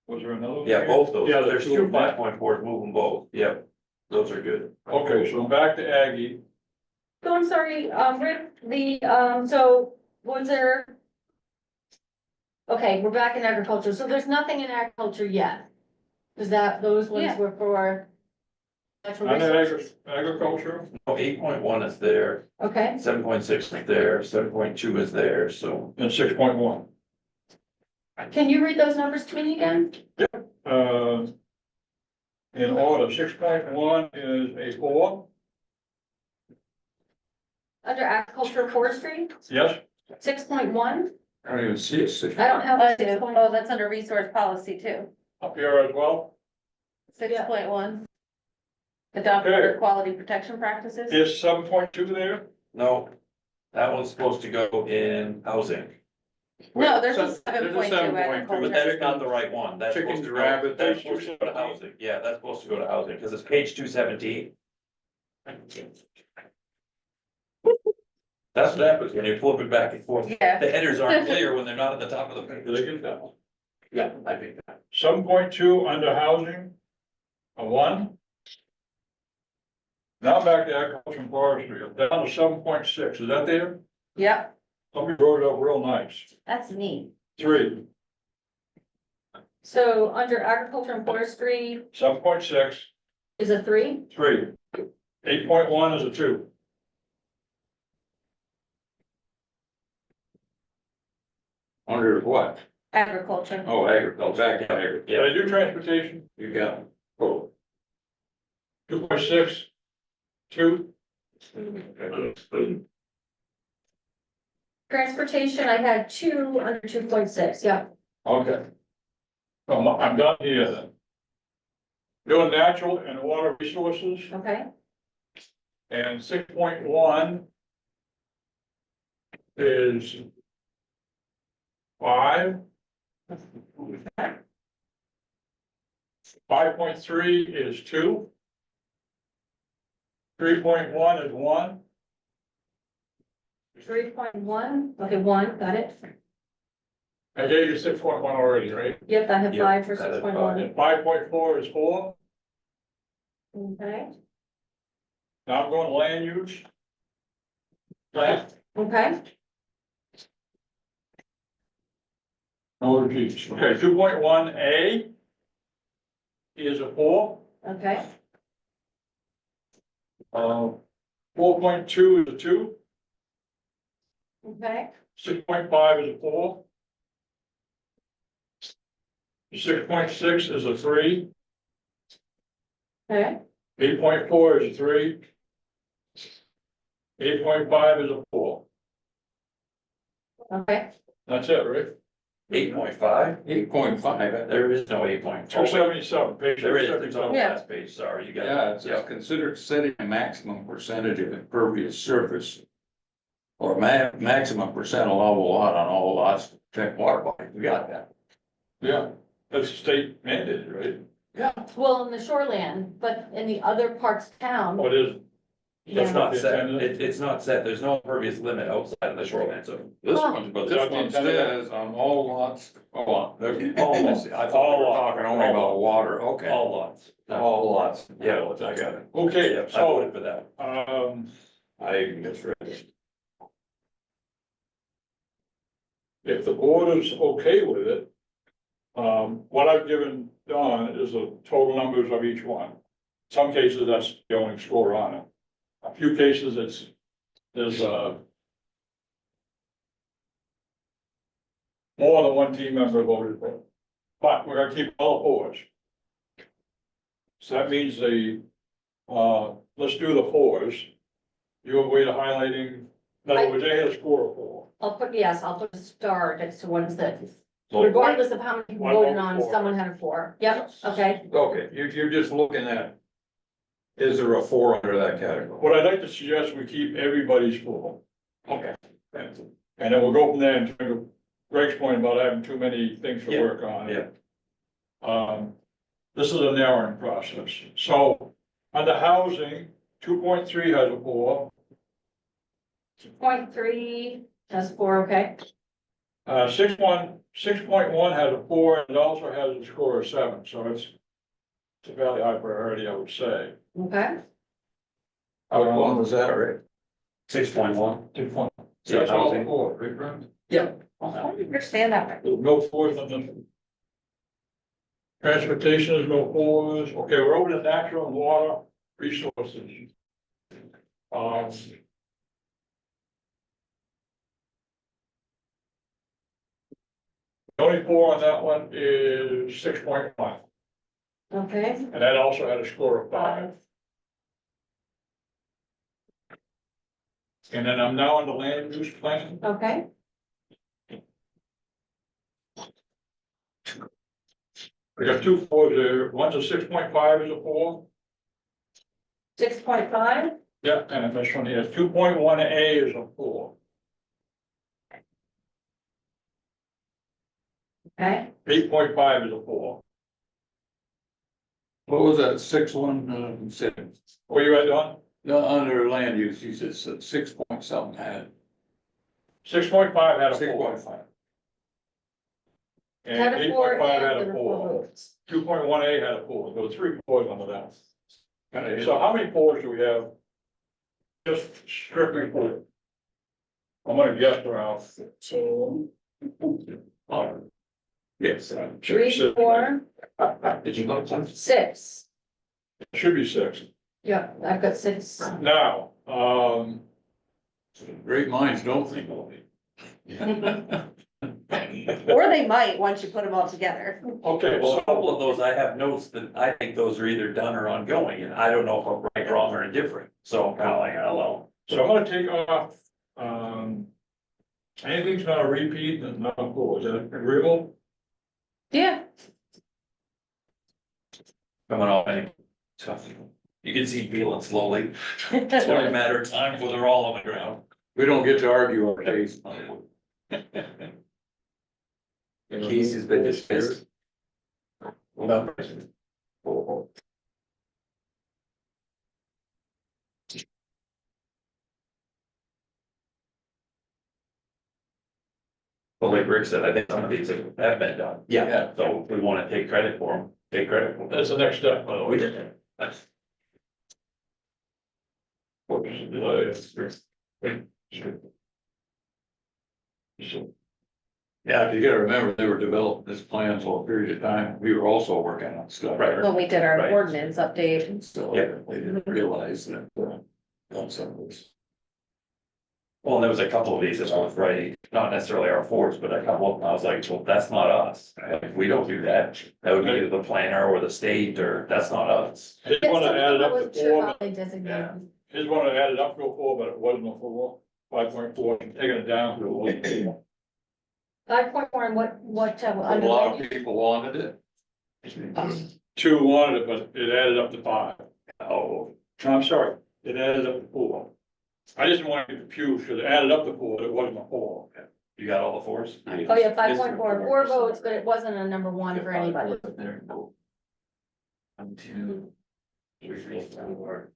Was there another? one? yeah, both those, Yeah, there's two two of them. 5.4s, move them both, yep, those are good. Okay, so I'm back to Aggie. So I'm sorry, Rick, so was there? Okay, we're back in agriculture, so there's nothing in agriculture yet. Cause those ones Yeah. were for. Natural Under resources. agriculture, 8.1 is there, Okay, 7.6 is there, 7.2 is there, so. and 6.1. can you read those numbers to me again? In order, 6.1 is a 4, Under agriculture and forestry, yes? 6.1, I don't even see it. I don't have. Oh, 6.1. that's under resource policy too, Up here as well. 6.1. Adopt Okay. better quality protection practices. Is 7.2 there? No, That one's supposed to go in housing, No, there's a So, 7.2 7.2, but agriculture. that's not the right one, that's Chickens, supposed to go, rabbits, that's supposed to go to housing, yeah, that's supposed to go to housing, because it's page 217. That's what happens when you flip it back and forth, Yeah, the headers aren't clear when they're not at the top of the page. Did I get that? Yeah, I think that. 7.2 under housing, a 1. Now back to agriculture and forestry, down to 7.6, is that there? yep, Somebody wrote it up real nice. That's neat. 3, So under agriculture and forestry 7.6, is a 3. 3. 8.1 is a 2. Under what? Agriculture. Oh, agriculture, back to agriculture. Did I do transportation? You got it. Oh. 2.6, 2. Transportation, I had 2 under 2.6, yeah. Okay. So I'm done here then. Doing natural and water resources, Okay, and 6.1 is 5. 5.3 is 2. 3.1 is 1. 3.1, okay, 1, got it. I gave you 6.1 already, right? Yep, I have Yep, 5 for that is 6.1. And 5.4 is 4. Okay, Now I'm going land use. Land, okay, no, geez. Okay, 2.1A is a 4. okay, 4.2 is a 2. okay, 6.5 is a 4. 6.6 is a 3. okay, 8.4 is a 3. 8.5 is a 4. okay. That's it, right? 8.5, 8.5. there is no 8.4. 277, page There is, it's on the 277. Yeah. last page, sorry, you got it. Yeah, it's considered setting a maximum percentage of impervious surface. Or maximum percent allowable lot on all lots, to protect water body, we got that. Yeah, that's state mandated, right? Yeah. Well, in the shoreland, but in the other parts of town, What is, It's yeah, not set, it's not set, there's no impervious limit outside of the shoreline zone. This Oh. one, but Is that this the one intent of that? says on all lots, hold on. All lots. I thought we were talking only about water, okay. All lots. All lots. Yeah. I got it. okay, Yeah, I so, voted for that. I misread it. if the board is okay with it, what I've given Don is the total numbers of each one. Some cases, that's the only score on it. A few cases, there's, more than one team member voted for it. But we're gonna keep all fours. So that means let's do the fours. You have a way to highlighting, in other words, they had a score of 4. I'll put, yes, I'll put a star next to ones that, So regardless of how many people one voted vote on, for. someone had a 4. Yep, okay, Okay, you're just looking at, is there a 4 under that category? what I'd like to suggest, we keep everybody's 4. Okay. And then we'll go from there and to Greg's point about having too many things to Yeah, work on. yeah. This is a narrowing process. So under housing, 2.3 has a 4. 2.3, that's 4, okay, 6.1 has a 4 and it also has a score of 7, so it's a fairly high priority, I would say. okay, How long was that already? 6.1. 2.1. Yeah, That's all housing. 4, right, Brent? yeah, I don't understand that right. There's no 4s on them. Transportation is no 4s. Okay, we're over to natural and water resources. The only 4 on that one is 6.1, okay, and that also had a score of 5. 5, And then I'm now on the land use plan. okay, We got 2 4s there. One's a 6.5 is a 4. 6.5, Yeah, and this one here, 2.1A is a 4. Okay, 8.5 is a 4. What was that, 6 Where you at, Don? under land use, you said 6 point something had. 6.5 had a 4. 6.5. And Had a 4 8.5 and had there a were 4 4. votes. 2.18 had a 4, there were 3 4s under that. Kinda So how many 4s do we have? Just strictly 4. I'm gonna guess around. 2, Yes. 3, 4, Did you vote on? 6. Should be 6. Yeah, I've got 6. Now, Great minds don't think alike. or they might, once you put them all together. okay, Well, a so, couple of those, I have notes that I think those are either done or ongoing, and I don't know if I'm right, wrong, or indifferent, so I'm kind of like, I don't know. so I'm gonna take off, anything's gonna repeat and not cool, is that agreeable? Yeah. Coming off any tough. You can see feeling slowly, it's only a matter of time before they're all on the ground. We don't get to argue our case. The case has been dismissed. But like Rick said, I think some of these have been done, Yeah, so if we wanna take credit for them, take credit for them. That's the next step, by the way. We did it. That's- Yeah, you gotta remember, they were developing this plan for a period of time. We were also working on stuff. Right. When we did our Right. ordinance update. So Yeah. they didn't realize that, on some of this. Well, and there was a couple of these that were right, not necessarily our force, but a couple of them, I was like, well, that's not us. Like, we don't do that. That would be either the planner or the state, or that's not us. His one added up to Wasn't sure 4, how they designated. his one added up to a 4, but it wasn't a 4, 5.4, taking it down to a 1. 5.4 and what, A lot underlying? of people wanted it. 2 wanted it, but it added up to 5. Oh, I'm sorry, it added up to 4. I just didn't want to be confused, because it added up to 4, but it wasn't a 4. you got all the fours? Oh, yeah, 5.4, 4 votes, but it wasn't a number 1 for anybody. 1, 2, 3, 4,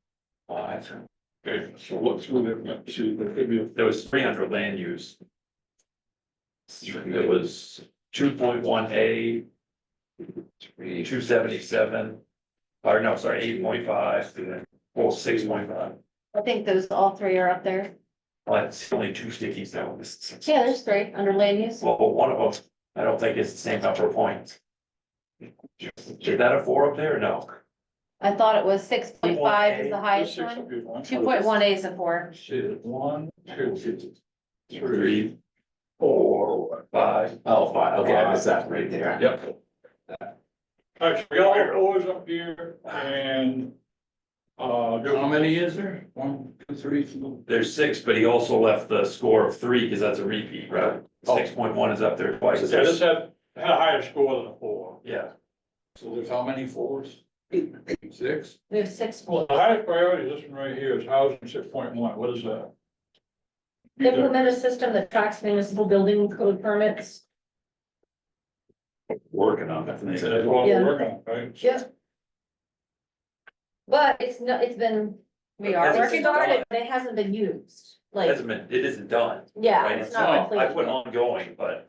5. Okay, so what's with it? See, there could be a There was 300 land use. It was 2.1A. 277, or no, sorry, 8.5, well, 6.5. I think those, all 3 are up there. Well, it's only 2 stickies now. Yeah, there's 3 under land use. Well, one of them, I don't think it's the same number of points. Is that a 4 up there or no? I thought it was 6.5 is the highest 6 one. would be one. 2.1 is a 4. See, 1, 2, 3, 4, 5. oh, fine, okay, I missed that right there. Yep. All right, so we got all the 4s up here, and, How many is there? 1, 2, 3. There's 6, but he also left the score of 3 because that's a repeat, right? 6.1 is up there twice. yeah, this had a higher score than a 4. Yeah, So there's how many 4s? 6? We have 6. Well, the highest priority, this one right here, is housing 6.1, what is that? Implement a system that tracks municipal building code permits. working on it. That's what Yeah. we're working on, right? Yep. But it's not, it's been, We are Hasn't working been on it. started, but it hasn't been used, like, It isn't done, yeah, right? it's It's not not, I complete. put ongoing, but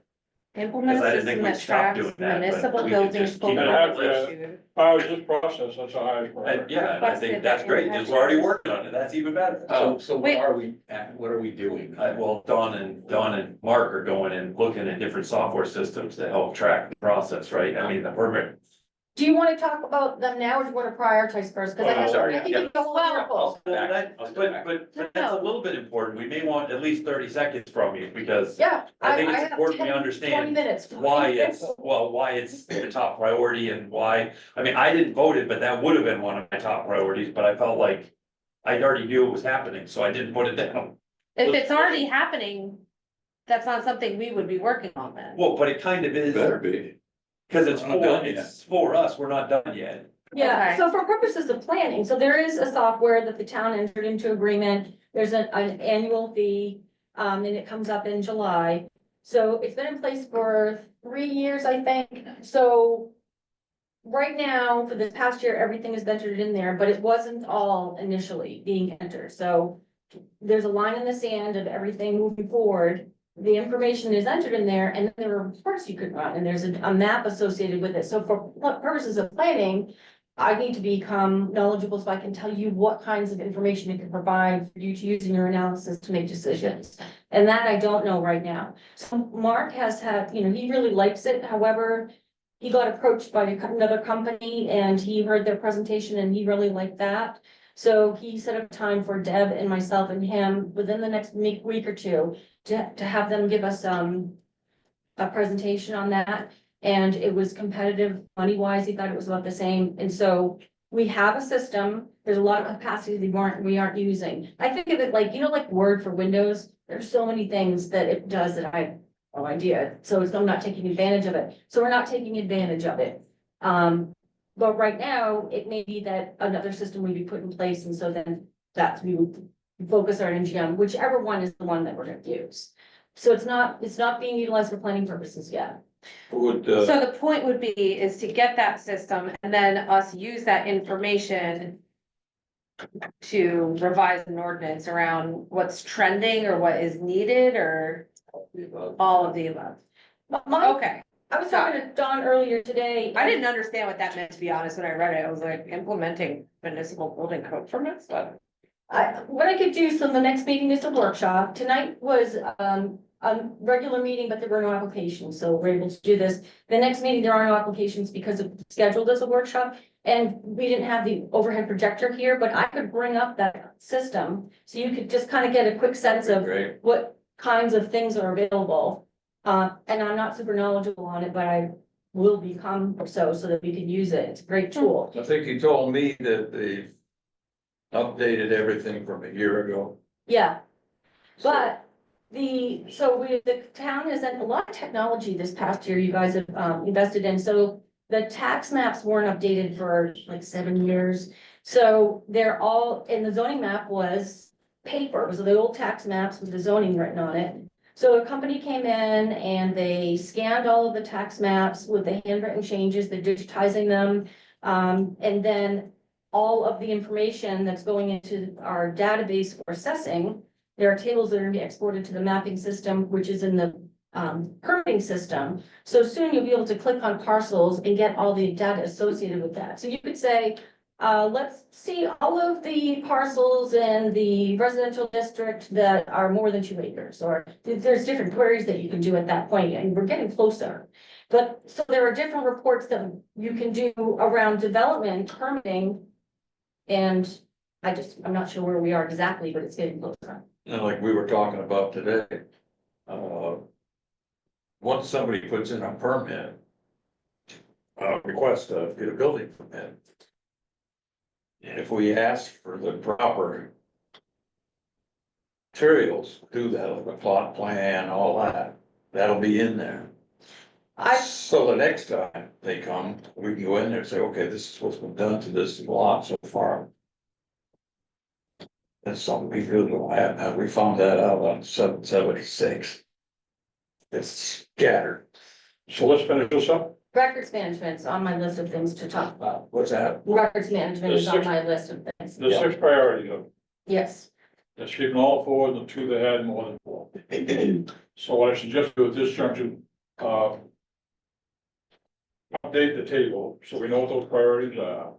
Implement Because I a didn't think system we'd that stop tracks doing that, but municipal we could buildings. just keep code it permits up, issued. I was just process, that's the highest I, priority. yeah, and I think that's great, it's already working on it, that's even better. So Wait. what are we doing? Well, Don and Mark are going and looking at different software systems to help track the process, right? I mean, the permit. Do you wanna talk about them now, or do you wanna prioritize first? Cause I Oh, have, sorry, I think yeah. you go on your poll. Well, but that's a little bit important, we may want at least 30 seconds from you, because Yeah. I think it's have important we 10, understand 20 minutes. why it's the top priority and why, I mean, I didn't vote it, but that would have been one of my top priorities, but I felt like I already knew it was happening, so I didn't put it down. If it's already happening, that's not something we would be working on then. Well, but it kind of is, Better be. because it's We're not done it's for us, we're not done yet. Yeah, Okay. so for purposes of planning, so there is a software that the town entered into agreement, there's an annual fee, and it comes up in July. So it's been in place for 3 years, I think, so. Right now, for this past year, everything is entered in there, but it wasn't all initially being entered, so. There's a line in the sand of everything moving forward. The information is entered in there and then there are reports you could run and there's a map associated with it. So for purposes of planning. I need to become knowledgeable so I can tell you what kinds of information it can provide for you to use in your analysis to make decisions. And that I don't know right now. So Mark has had, he really likes it, however. He got approached by another company and he heard their presentation and he really liked that. So he set up time for Deb and myself and him within the next week or two to have them give us a presentation on that. And it was competitive money wise. He thought it was about the same. And so we have a system. There's a lot of capacity we aren't using. I think of it like, like Word for Windows. There's so many things that it does that I have no idea. So I'm not taking advantage of it. So we're not taking advantage of it. But right now, it may be that another system would be put in place, and so then we would focus our energy on whichever one is the one that we're gonna use. So it's not being utilized for planning purposes yet. Would, So the point would be is to get that system and then us use that information. To revise an ordinance around what's trending or what is needed or all of the above. Okay, I was talking to Don earlier today. I didn't understand what that meant, to be honest, when I read it. I was like, implementing municipal building code permits, but. What I could do, so the next meeting is a workshop. Tonight was, a regular meeting, but there were no applications, so we're able to do this. The next meeting, there are no applications because it's scheduled as a workshop. And we didn't have the overhead projector here, but I could bring up that system. So you could just kind of get a quick sense of great. what kinds of things are available. And I'm not super knowledgeable on it, but I will become so that we can use it. It's a great tool. I think you told me that they updated everything from a year ago. Yeah. But the town has done a lot of technology this past year you guys have invested in, so the tax maps weren't updated for like 7 years. So they're all, and the zoning map was paper, it was the old tax maps with the zoning written on it. So a company came in and they scanned all of the tax maps with the handwritten changes, they're digitizing them. And then all of the information that's going into our database for assessing. There are tables that are gonna be exported to the mapping system, which is in the permitting system. So soon you'll be able to click on parcels and get all the data associated with that. So you could say, let's see all of the parcels in the residential district that are more than 2 acres, or there's different queries that you can do at that point, and we're getting closer. But so there are different reports that you can do around development, permitting, and I'm not sure where we are exactly, but it's getting closer. And like we were talking about today. Once somebody puts in a permit. Request to get a building permit. If we ask for the proper. Materials, do that, like a plot plan, all that, that'll be in there. So the next time they come, we can go in there and say, okay, this is what's been done to this lot so far. That's something we really have, we found that out on 776. It's scattered. So let's finish this up. Records management's on my list of things to talk about. What's that? Records management is on my list of things. The 6 priorities of, Yes, let's keep them all 4, and the 2 that had more than 4. So what I suggest do at this junction, update the table, so we know what those priorities are.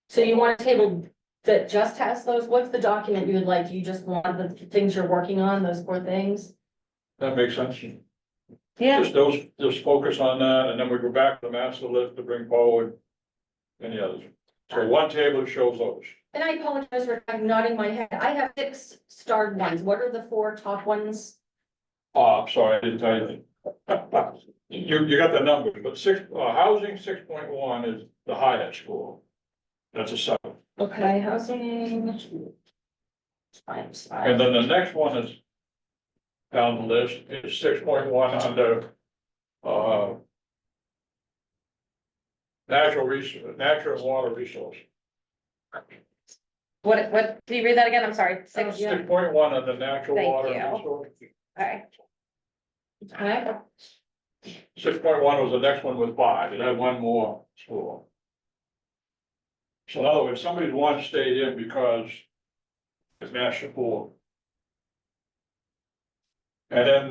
so you want a table that just has those, what's the document you would like, you just want the things you're working on, those 4 things? That makes sense. Yeah. Just focus on that, and then we go back to the master list to bring forward any others. So one table that shows those. And I apologize for nodding my head, I have 6 starred ones, what are the 4 top ones? I'm sorry, I didn't tell you. You got the numbers, but housing 6.1 is the highest score. That's a 7. Okay, housing. And then the next one is down the list is 6.1 under natural and water resource. What, can you read that again? I'm sorry. 6, 6.1 under natural Thank water you. resource. okay. Okay, 6.1 was the next one with 5, it had one more school. So in other words, somebody's one stayed in because it's national pool. And then,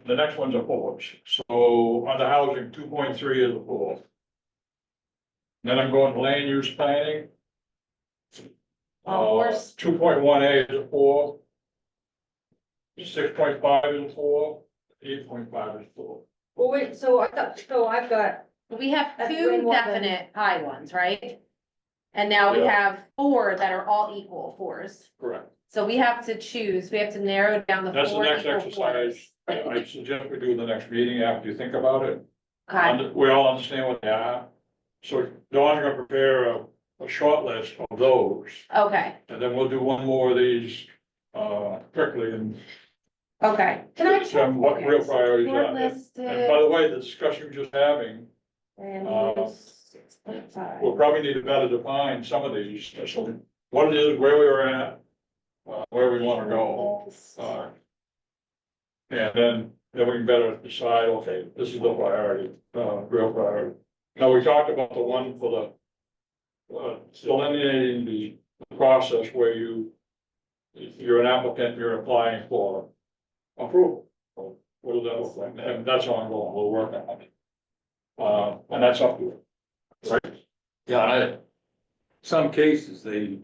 the next one's a 4, so under housing, 2.3 is a 4. Then I'm going to land use planning. Of course. 2.1A is a 4. 6.5 is a 4, 8.5 is a 4. well, wait, so I've got, We have That's way two more than- definite high ones, right? And now we Yeah. have 4 that are all equal 4s. Correct. So we have to choose, we have to narrow down the That's the 4 next equal exercise, 4s. I suggest we do in the next meeting after you think about it. Okay, We all understand what they are. So Dawn's gonna prepare a short list of those, okay, and then we'll do one more of these, quickly and okay. can I? determine what real priorities are. Shortlisted. And by the way, the discussion we're just having, Land use 6.5. we'll probably need to better define some of these, so what it is, where we were at, where we wanna go. And then we can better decide, okay, this is the priority, real priority. Now, we talked about the one for the, eliminating the process where if you're an applicant, you're applying for approval. What does that look like? And that's ongoing, we'll work on it. And that's up to you. Right? Yeah, some cases, they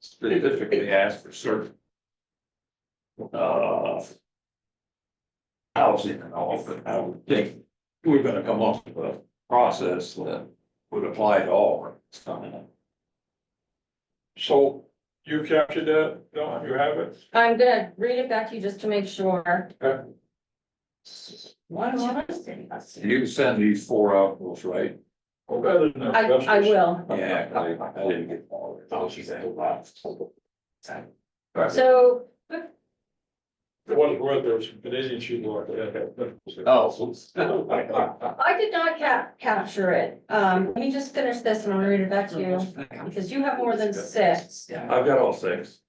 specifically ask for certain. Housing and all, but I would think we're gonna come up with a process that would apply to all. It's coming up. So you captured that, Dawn, you have it? I'm gonna read it back to you just to make sure. Okay. Why don't you? You send these 4 out, those, right? Well, better than I will. Yeah, I didn't get all of it. Oh, she said. So, For what it's worth, there's some Canadian sheet rock there. Oh. I did not capture it. Let me just finish this and I'll read it back to you, because you have more than 6. I've got all 6.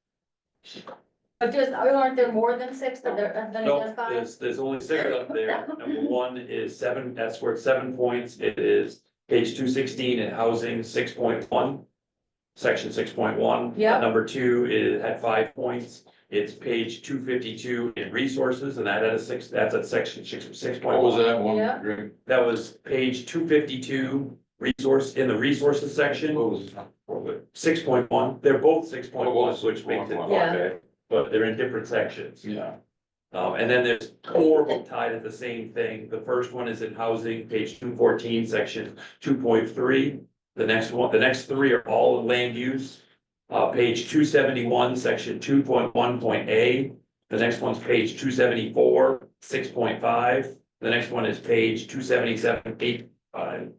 But aren't there more than 6 that have been No, identified? there's only 6 up there. Number 1 is 7, that's worth 7 points. It is page 216 in housing, 6.1. Section 6.1. Yeah. Number 2 is at 5 points. It's page 252 in resources, and that at a 6, that's at section 6.1. What was that one? Yeah. Greg? That was page 252, resource, in the resources section, What was? 6.1. They're both 6.1, which makes it, Yeah. okay, but they're in different sections. Yeah. And then there's 4 of them tied at the same thing. The first one is in housing, page 214, section 2.3. The next 3 are all in land use. Page 271, section 2.1.A. The next one's page 274, 6.5. The next one is page 277, 8.5.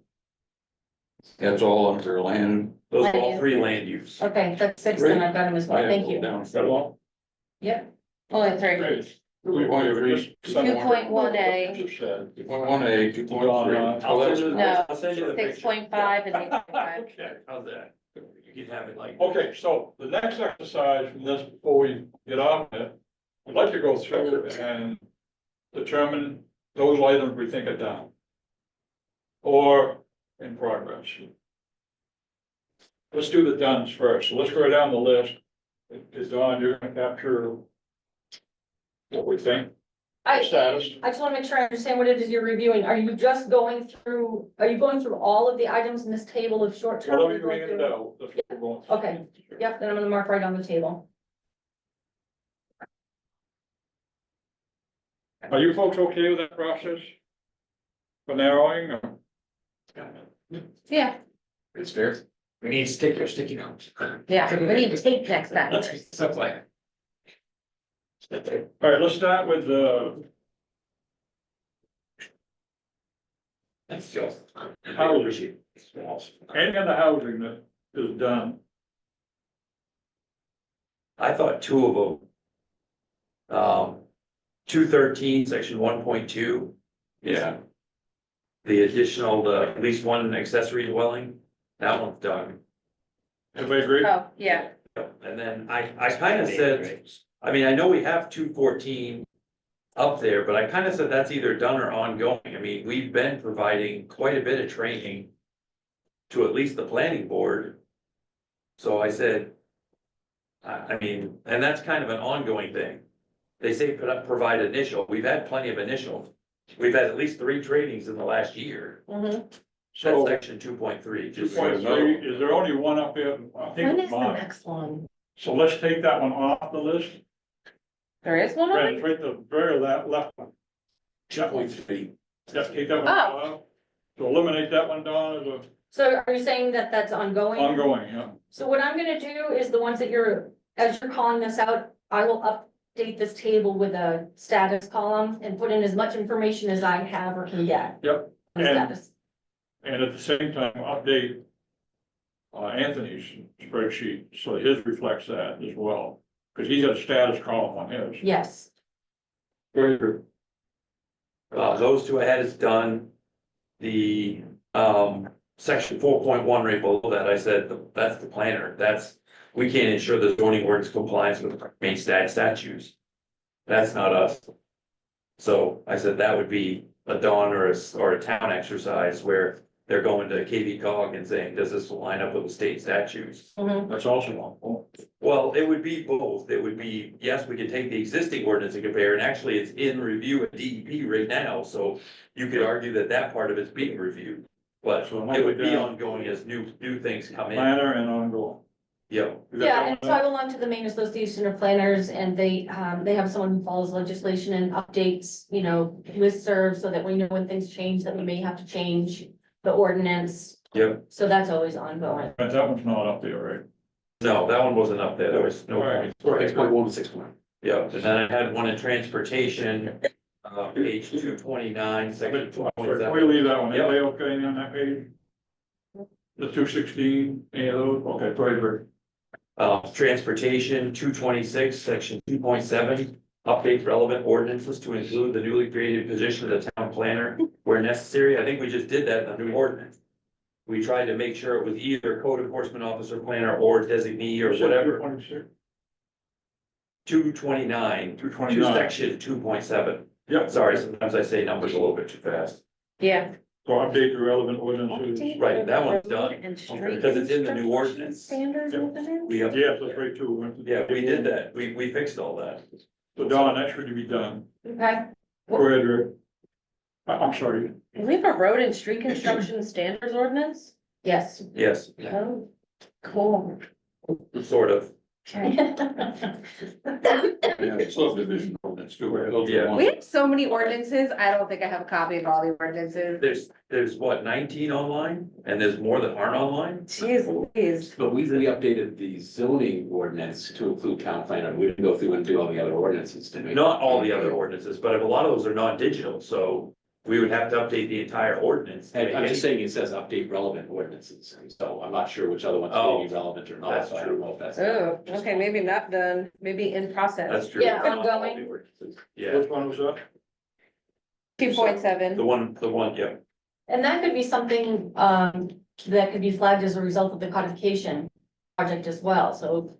That's all under land. Those are Land all use. 3 land use. Okay, that's 6, then I've got them as well. Thank you. Got it all? Yep. Only 3. Great. We want to read. 2.1A. Just said. 1A, 2.3. I'll send you the- No, I'll send you the picture. 6.5 and 8.5. Okay, how's that? You can have it like. Okay, so the next exercise from this, before we get off it, I'd like to go through and determine those items we think are done. Or in progress. Let's do the dones first, so let's go down the list. Is Dawn, you're gonna capture what we think, status? I just wanna make sure I understand what it is you're reviewing. Are you going through all of the items in this table of short term? Whatever you handed out, that's what we're going through. Okay, yep, then I'm gonna mark right on the table. Are you folks okay with that process? For narrowing, or? Yeah, It's fair. We need sticky notes. yeah, we need tape next time. Stuff like. All right, let's start with That's just. housing. Any of the housing that is done, I thought 2 of them. 213, section 1.2. Yeah. The additional, at least one accessory dwelling, that one's done. everybody agree? Oh, yeah, And then I kind of said, I mean, I know we have 214. up there, but I kind of said that's either done or ongoing. I mean, we've been providing quite a bit of training to at least the planning board. So I said, I mean, and that's kind of an ongoing thing. They say provide initial. We've had plenty of initial. We've had at least 3 trainings in the last year. Mhm. That's So, section 2.3. two just point so you know. three, is there only one up there? I think When it's is the mine. next one? So let's take that one off the list. There is one Right, on it's right the very left one. Yeah, we Point three. just take that one Oh. off. So eliminate that one down as a So are you saying that that's ongoing? ongoing, yeah. So what I'm gonna do is the ones that as you're calling this out, I will update this table with a status column and put in as much information as I have or can get. Yep. On the And- status. And at the same time, update Anthony's spreadsheet, so his reflects that as well, because he's got a status column on his. Yes. Those 2 ahead is done. The, section 4.1 right below that, I said, that's the planner, we can't ensure the zoning ordinance compliance with main statutes. That's not us. So I said that would be a dawn or a town exercise where they're going to KV cog and saying, does this line up with the state statutes? That's also on. Well, it would be both. It would be, yes, we could take the existing ordinance and compare, and actually it's in review at DEP right now, so you could argue that that part of it's being reviewed. But So it might it would be be down. ongoing as new things come in. Planner and ongoing. Yeah, Yeah, and so I belong to the Maine Association of Planners and they have someone who follows legislation and updates, listserv so that we know when things change, that we may have to change the ordinance. Yep. So that's always ongoing. But that one's not up there, right? no, that one wasn't up there. There was no Right. point. 6.1 to 6.1. Yeah, and then I had one in transportation, page 229, section Sorry, can we 2.7. leave that one? Yep. Anybody okay on that page? The 216, any of those? Okay, go ahead, Rick. Transportation, 226, section 2.7, update relevant ordinances to include the newly created position of the town planner where necessary. I think we just did that in the new ordinance. We tried to make sure it was either code enforcement officer, planner, or designee or whatever. 226? 229, 229. section 2.7. Yep. Sorry, sometimes I say numbers a little bit too fast. Yeah. So update the relevant ordinances. Right, that one's done. Because it's in the new ordinance. Standards Yep. within it? We, Yes, that's right too. yeah, we did that. We fixed all that. So Don, that should be done. Okay, Go ahead, Rick. I'm sorry. We have a road and street construction standards ordinance? yes. Yes, Oh, cool. sort of. Okay. Yeah, subdivision ordinance too. Those are the Yeah. ones- We have so many ordinances. I don't think I have a copy of all the ordinances. There's what, 19 online? And there's more that aren't online? Jeez Louise. But we updated the zoning ordinance to include town planner. We didn't go through and do all the other ordinances, did we? Not all the other ordinances, but a lot of those are non-digital, so we would have to update the entire ordinance. And I'm just saying it says update relevant ordinances, and so I'm not sure which other ones Oh, may be relevant or not, that's so I don't know if that's. Oh, okay, maybe not done, maybe in process. That's true. Yeah, Not all the ongoing. ordinances. Yeah, Which one was that? 2.7. the one, yeah. And that could be something, that could be flagged as a result of the codification project as well, so.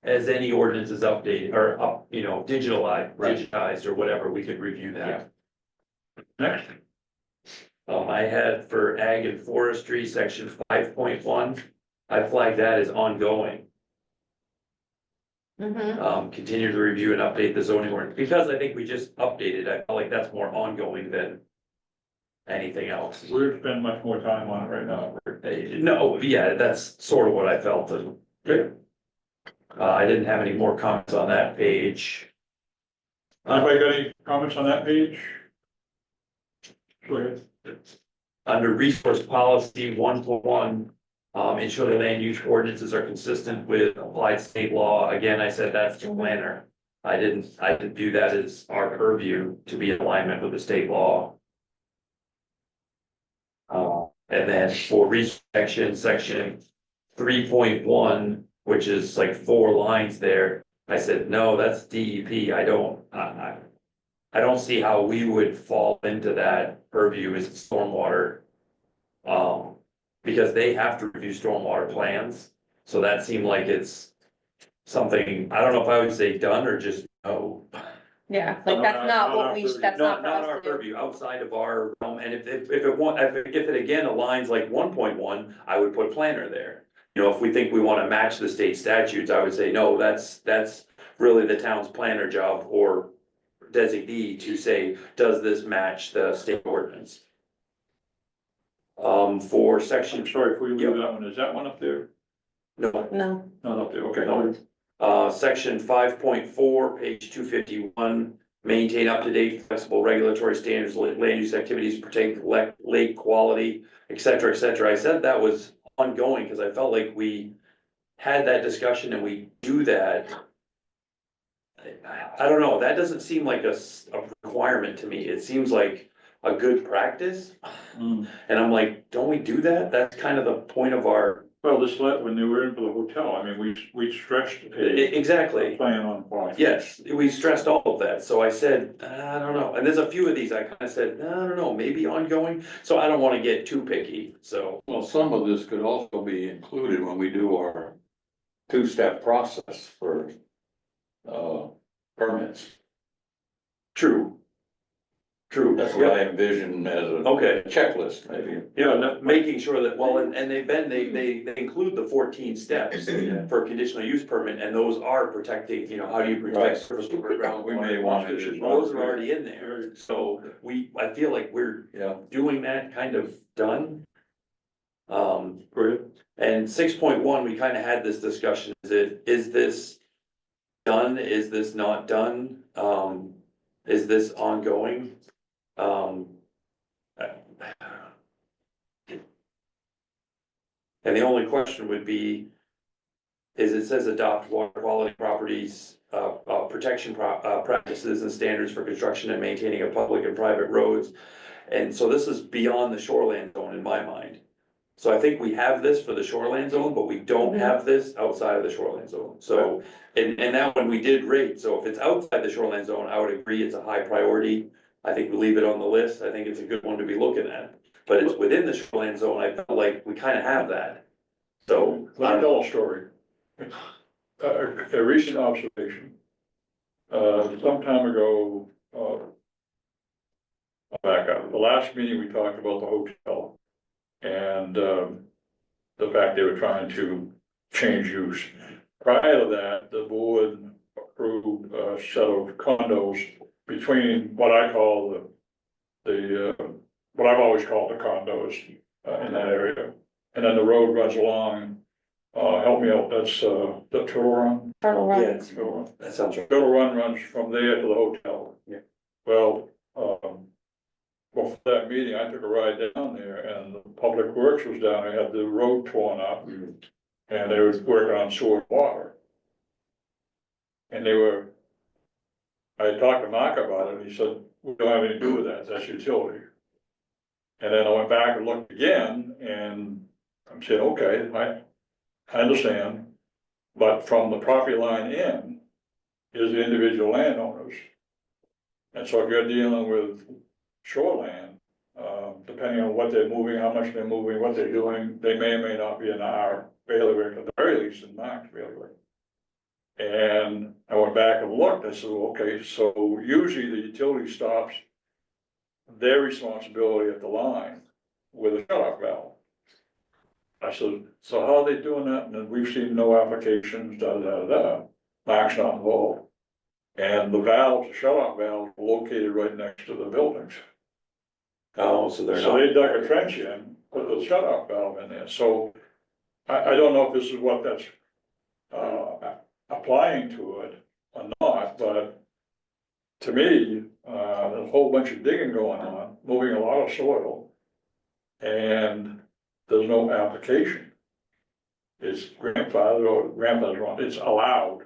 As any ordinance is updated or digitalized, Right. digitized or whatever, we could review that. Next. I had for ag and forestry, section 5.1, I flagged that as ongoing. Continue to review and update the zoning ordinance, because I think we just updated, I felt like that's more ongoing than anything else. We're spending much more time on it right now. No, yeah, that's sort of what I felt. I didn't have any more comments on that page. Anybody got any comments on that page? Go ahead. Under resource policy 1.1, ensure the land use ordinances are consistent with applied state law. Again, I said that's the planner. I didn't view that as our purview to be in alignment with the state law. And then for section 3.1, which is like 4 lines there, I said, no, that's DEP. I don't see how we would fall into that purview as stormwater. Because they have to review stormwater plans, so that seemed like it's something, I don't know if I would say done or just no. Yeah, like that's not what we, that's not for Not us our to do. purview, outside of our realm, and if it want, if it again aligns like 1.1, I would put planner there. You know, if we think we wanna match the state statutes, I would say, no, that's really the town's planner job or designee to say, does this match the state ordinance? For section, I'm sorry, if we leave that one, is that one up there? no, No, Not up there, okay. section 5.4, page 251, maintain up-to-date flexible regulatory standards, land use activities, protect lake quality, et cetera, et cetera. I said that was ongoing, because I felt like we had that discussion and we do that. I don't know, that doesn't seem like a requirement to me. It seems like a good practice. Mm. And I'm like, don't we do that? That's kind of the point of our, Well, this when they were in for the hotel, I mean, we stressed a exactly. plan on quality. Yes, we stressed all of that, so I said, I don't know, and there's a few of these I kind of said, I don't know, maybe ongoing, so I don't wanna get too picky, so. Well, some of this could also be included when we do our two-step process for, permits. True. True. That's what I envision as a Okay, checklist, maybe. yeah, making sure that, well, and they include the 14 steps for conditional use permit, and those are protecting, you know, how do you Right. protect surface water, groundwater. We may want to. Those are already in there, so I feel like we're Yeah. doing that kind of done. Great. And 6.1, we kind of had this discussion, is this done, is this not done? Is this ongoing? And the only question would be, is it says adopt water quality properties, protection practices and standards for construction and maintaining of public and private roads. And so this is beyond the shoreline zone in my mind. So I think we have this for the shoreline zone, but we don't have this outside of the shoreline zone. So, and that one we did rate, so if it's outside the shoreline zone, I would agree it's a high priority. I think we leave it on the list, I think it's a good one to be looking at, but it's within the shoreline zone, I felt like we kind of have that. So, Let me tell a story. A recent observation. Some time ago, I'll back up, the last meeting we talked about the hotel. And, the fact they were trying to change use. Prior to that, the board approved a set of condos between what I call what I've always called the condos, in that area. And then the road runs along, help me out, that's, the Turtle Run. Turtle yeah, Run. it's- that sounds right. Turtle Run runs from there to the hotel. Yeah. Well, before that meeting, I took a ride down there and the Public Works was down there, had the road torn up. Mhm. And they was working on sewer and water. And I had talked to Mark about it, and he said, we don't have anything to do with that, that's utility. And then I went back and looked again, and I'm saying, okay, I understand. But from the property line in is the individual landowners. And so if you're dealing with shoreland, depending on what they're moving, how much they're moving, what they're doing, they may or may not be in our bailiwick, at the very least in Mark's bailiwick. And I went back and looked, I said, well, okay, so usually the utility stops their responsibility at the line with a shut-off valve. I said, so how are they doing that? And then we've seen no applications, Mark's not involved. And the valves, the shut-off valves are located right next to the buildings. Oh, so they're So not. they dug a trench in, put the shut-off valve in there, so I don't know if this is what that's applying to it or not, but to me, there's a whole bunch of digging going on, moving a lot of soil, and there's no application. It's grandfather's wrong, it's allowed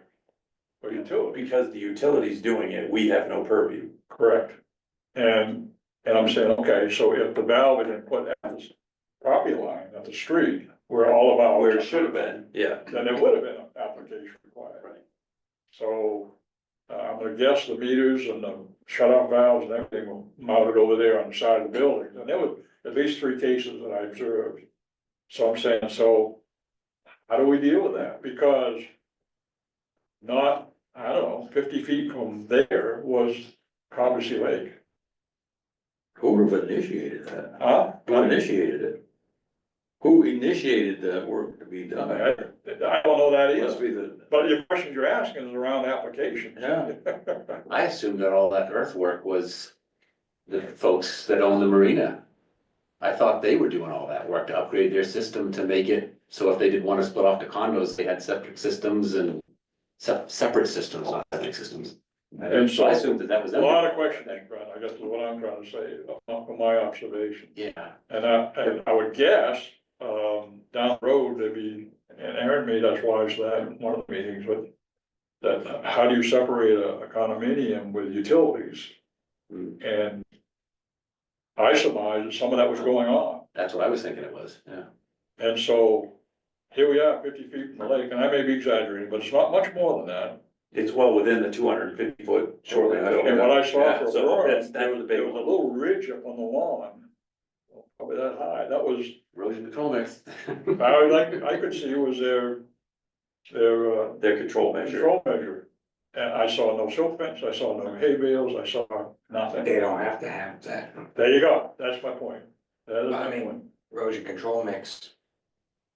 for utility. Because the utility's doing it, we have no purview. Correct. And I'm saying, okay, so if the valve had been put at the property line, at the street, where all of our. Where it should have been, yeah. Then there would have been an application required. Right. So, I'm gonna guess the meters and the shut-off valves and everything were mounted over there on the side of the building, and there were at least 3 cases that I observed. So I'm saying, so how do we deal with that? Because not I don't know, 50 feet from there was Cobussy Lake. Who initiated that? Huh? Who initiated it? Who initiated that work to be done? I don't know that Must either, be the, but your questions you're asking is around applications. Yeah. I assumed that all that earthwork was the folks that own the marina. I thought they were doing all that work to upgrade their system to make it, so if they did wanna split off to condos, they had septic systems and separate systems, not septic systems. And So I so, assumed that that was. a lot of questions, Brad, I guess is what I'm trying to say, from my observation. Yeah, And I would guess, down the road, there'd be, and Aaron made us watch that in one of the meetings, but that, how do you separate a condominium with utilities? Hmm. And I surmise that some of that was going on. that's what I was thinking it was, yeah. And so, here we are, 50 feet from the lake, and I may be exaggerating, but it's not much more than that. It's well within the 250-foot shoreline. And what I saw Yeah, for a so berm, that's there the was big a one. little ridge up on the lawn. Probably that high, that was, Erosion control mix. I could see it was their Their control measure. control measure. And I saw no silt fence, I saw no hay bales, I saw nothing. They don't have to have that. There you go, that's my point. That is I my mean, point. erosion control mix.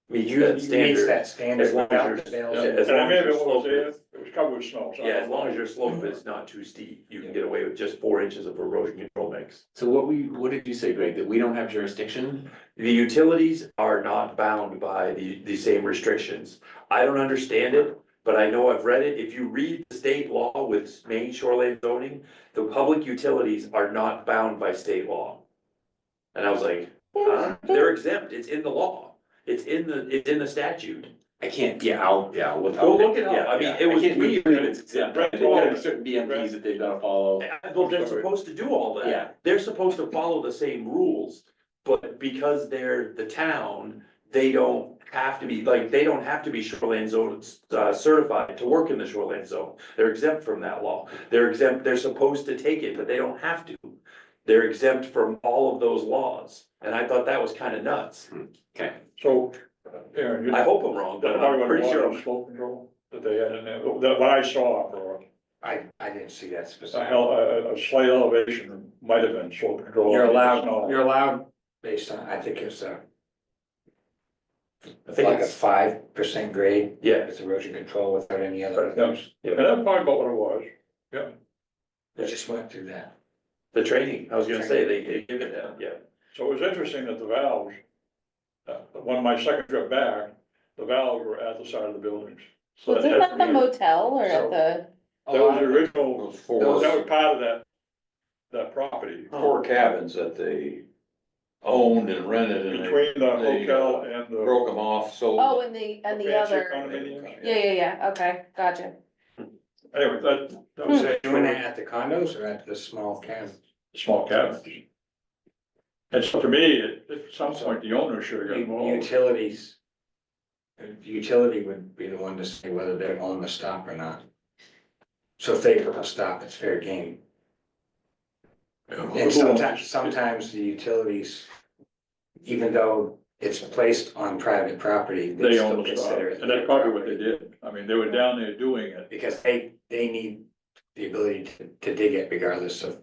I mean, That's you meets standard. that standard. As long as you're- without the bells yeah, and as And long maybe as your it was slope there, is, it was covered with snow. so I yeah, don't as long know. as your slope is not too steep, you can get away with just 4 inches of erosion control mix. So what did you say, Greg, that we don't have jurisdiction? The utilities are not bound by the same restrictions. I don't understand it, but I know I've read it. If you read the state law with Maine shoreline zoning, the public utilities are not bound by state law. And I was like, huh? They're exempt. It's in the law. It's in the statute. I can't, yeah, I'll look. Go look it up. I mean, it was I can't weird. believe it's exempt. Brett They've told got me. certain BMPs that they've gotta follow. Well, they're supposed to do all that. Yeah. They're supposed to follow the same rules, but because they're the town, they don't have to be, like, they don't have to be shoreline zone, certified to work in the shoreline zone. They're exempt from that law. They're exempt, they're supposed to take it, but they don't have to. They're exempt from all of those laws, and I thought that was kind of nuts. Okay, So, Aaron, you. I hope I'm wrong, but That probably I'm pretty wasn't sure. water slope control that they had in there, that what I saw for I didn't see that a specific. a slight elevation might have been slope control. You're allowed, No. you're allowed based on, I think it's I think like a it's, 5% grade. yeah, It's erosion control without any other Yeah. things. And that's probably about what it was, yeah. I just went through that. the training, I was gonna say, they give it that, yeah. So it was interesting that the valves, when my second trip back, the valves were at the side of the buildings. So Was it that- at the motel or at the, That was the original, those that four, was part of that property, four cabins that they owned and rented and they between the hotel and the. broke them off, so. Oh, and the fancy other, condominiums. yeah, okay, gotcha. Anyway, that was So doing that at the condos or at the small cabins? small cabins. And so to me, at some point, the owner should have got involved. Utilities. The utility would be the one to say whether they own the stop or not. So if they put a stop, it's fair game. And sometimes the utilities, even though it's placed on private property, they They own still the spot, consider it. and that's probably what they did. I mean, they were down there doing it. Because they need the ability to dig it regardless of.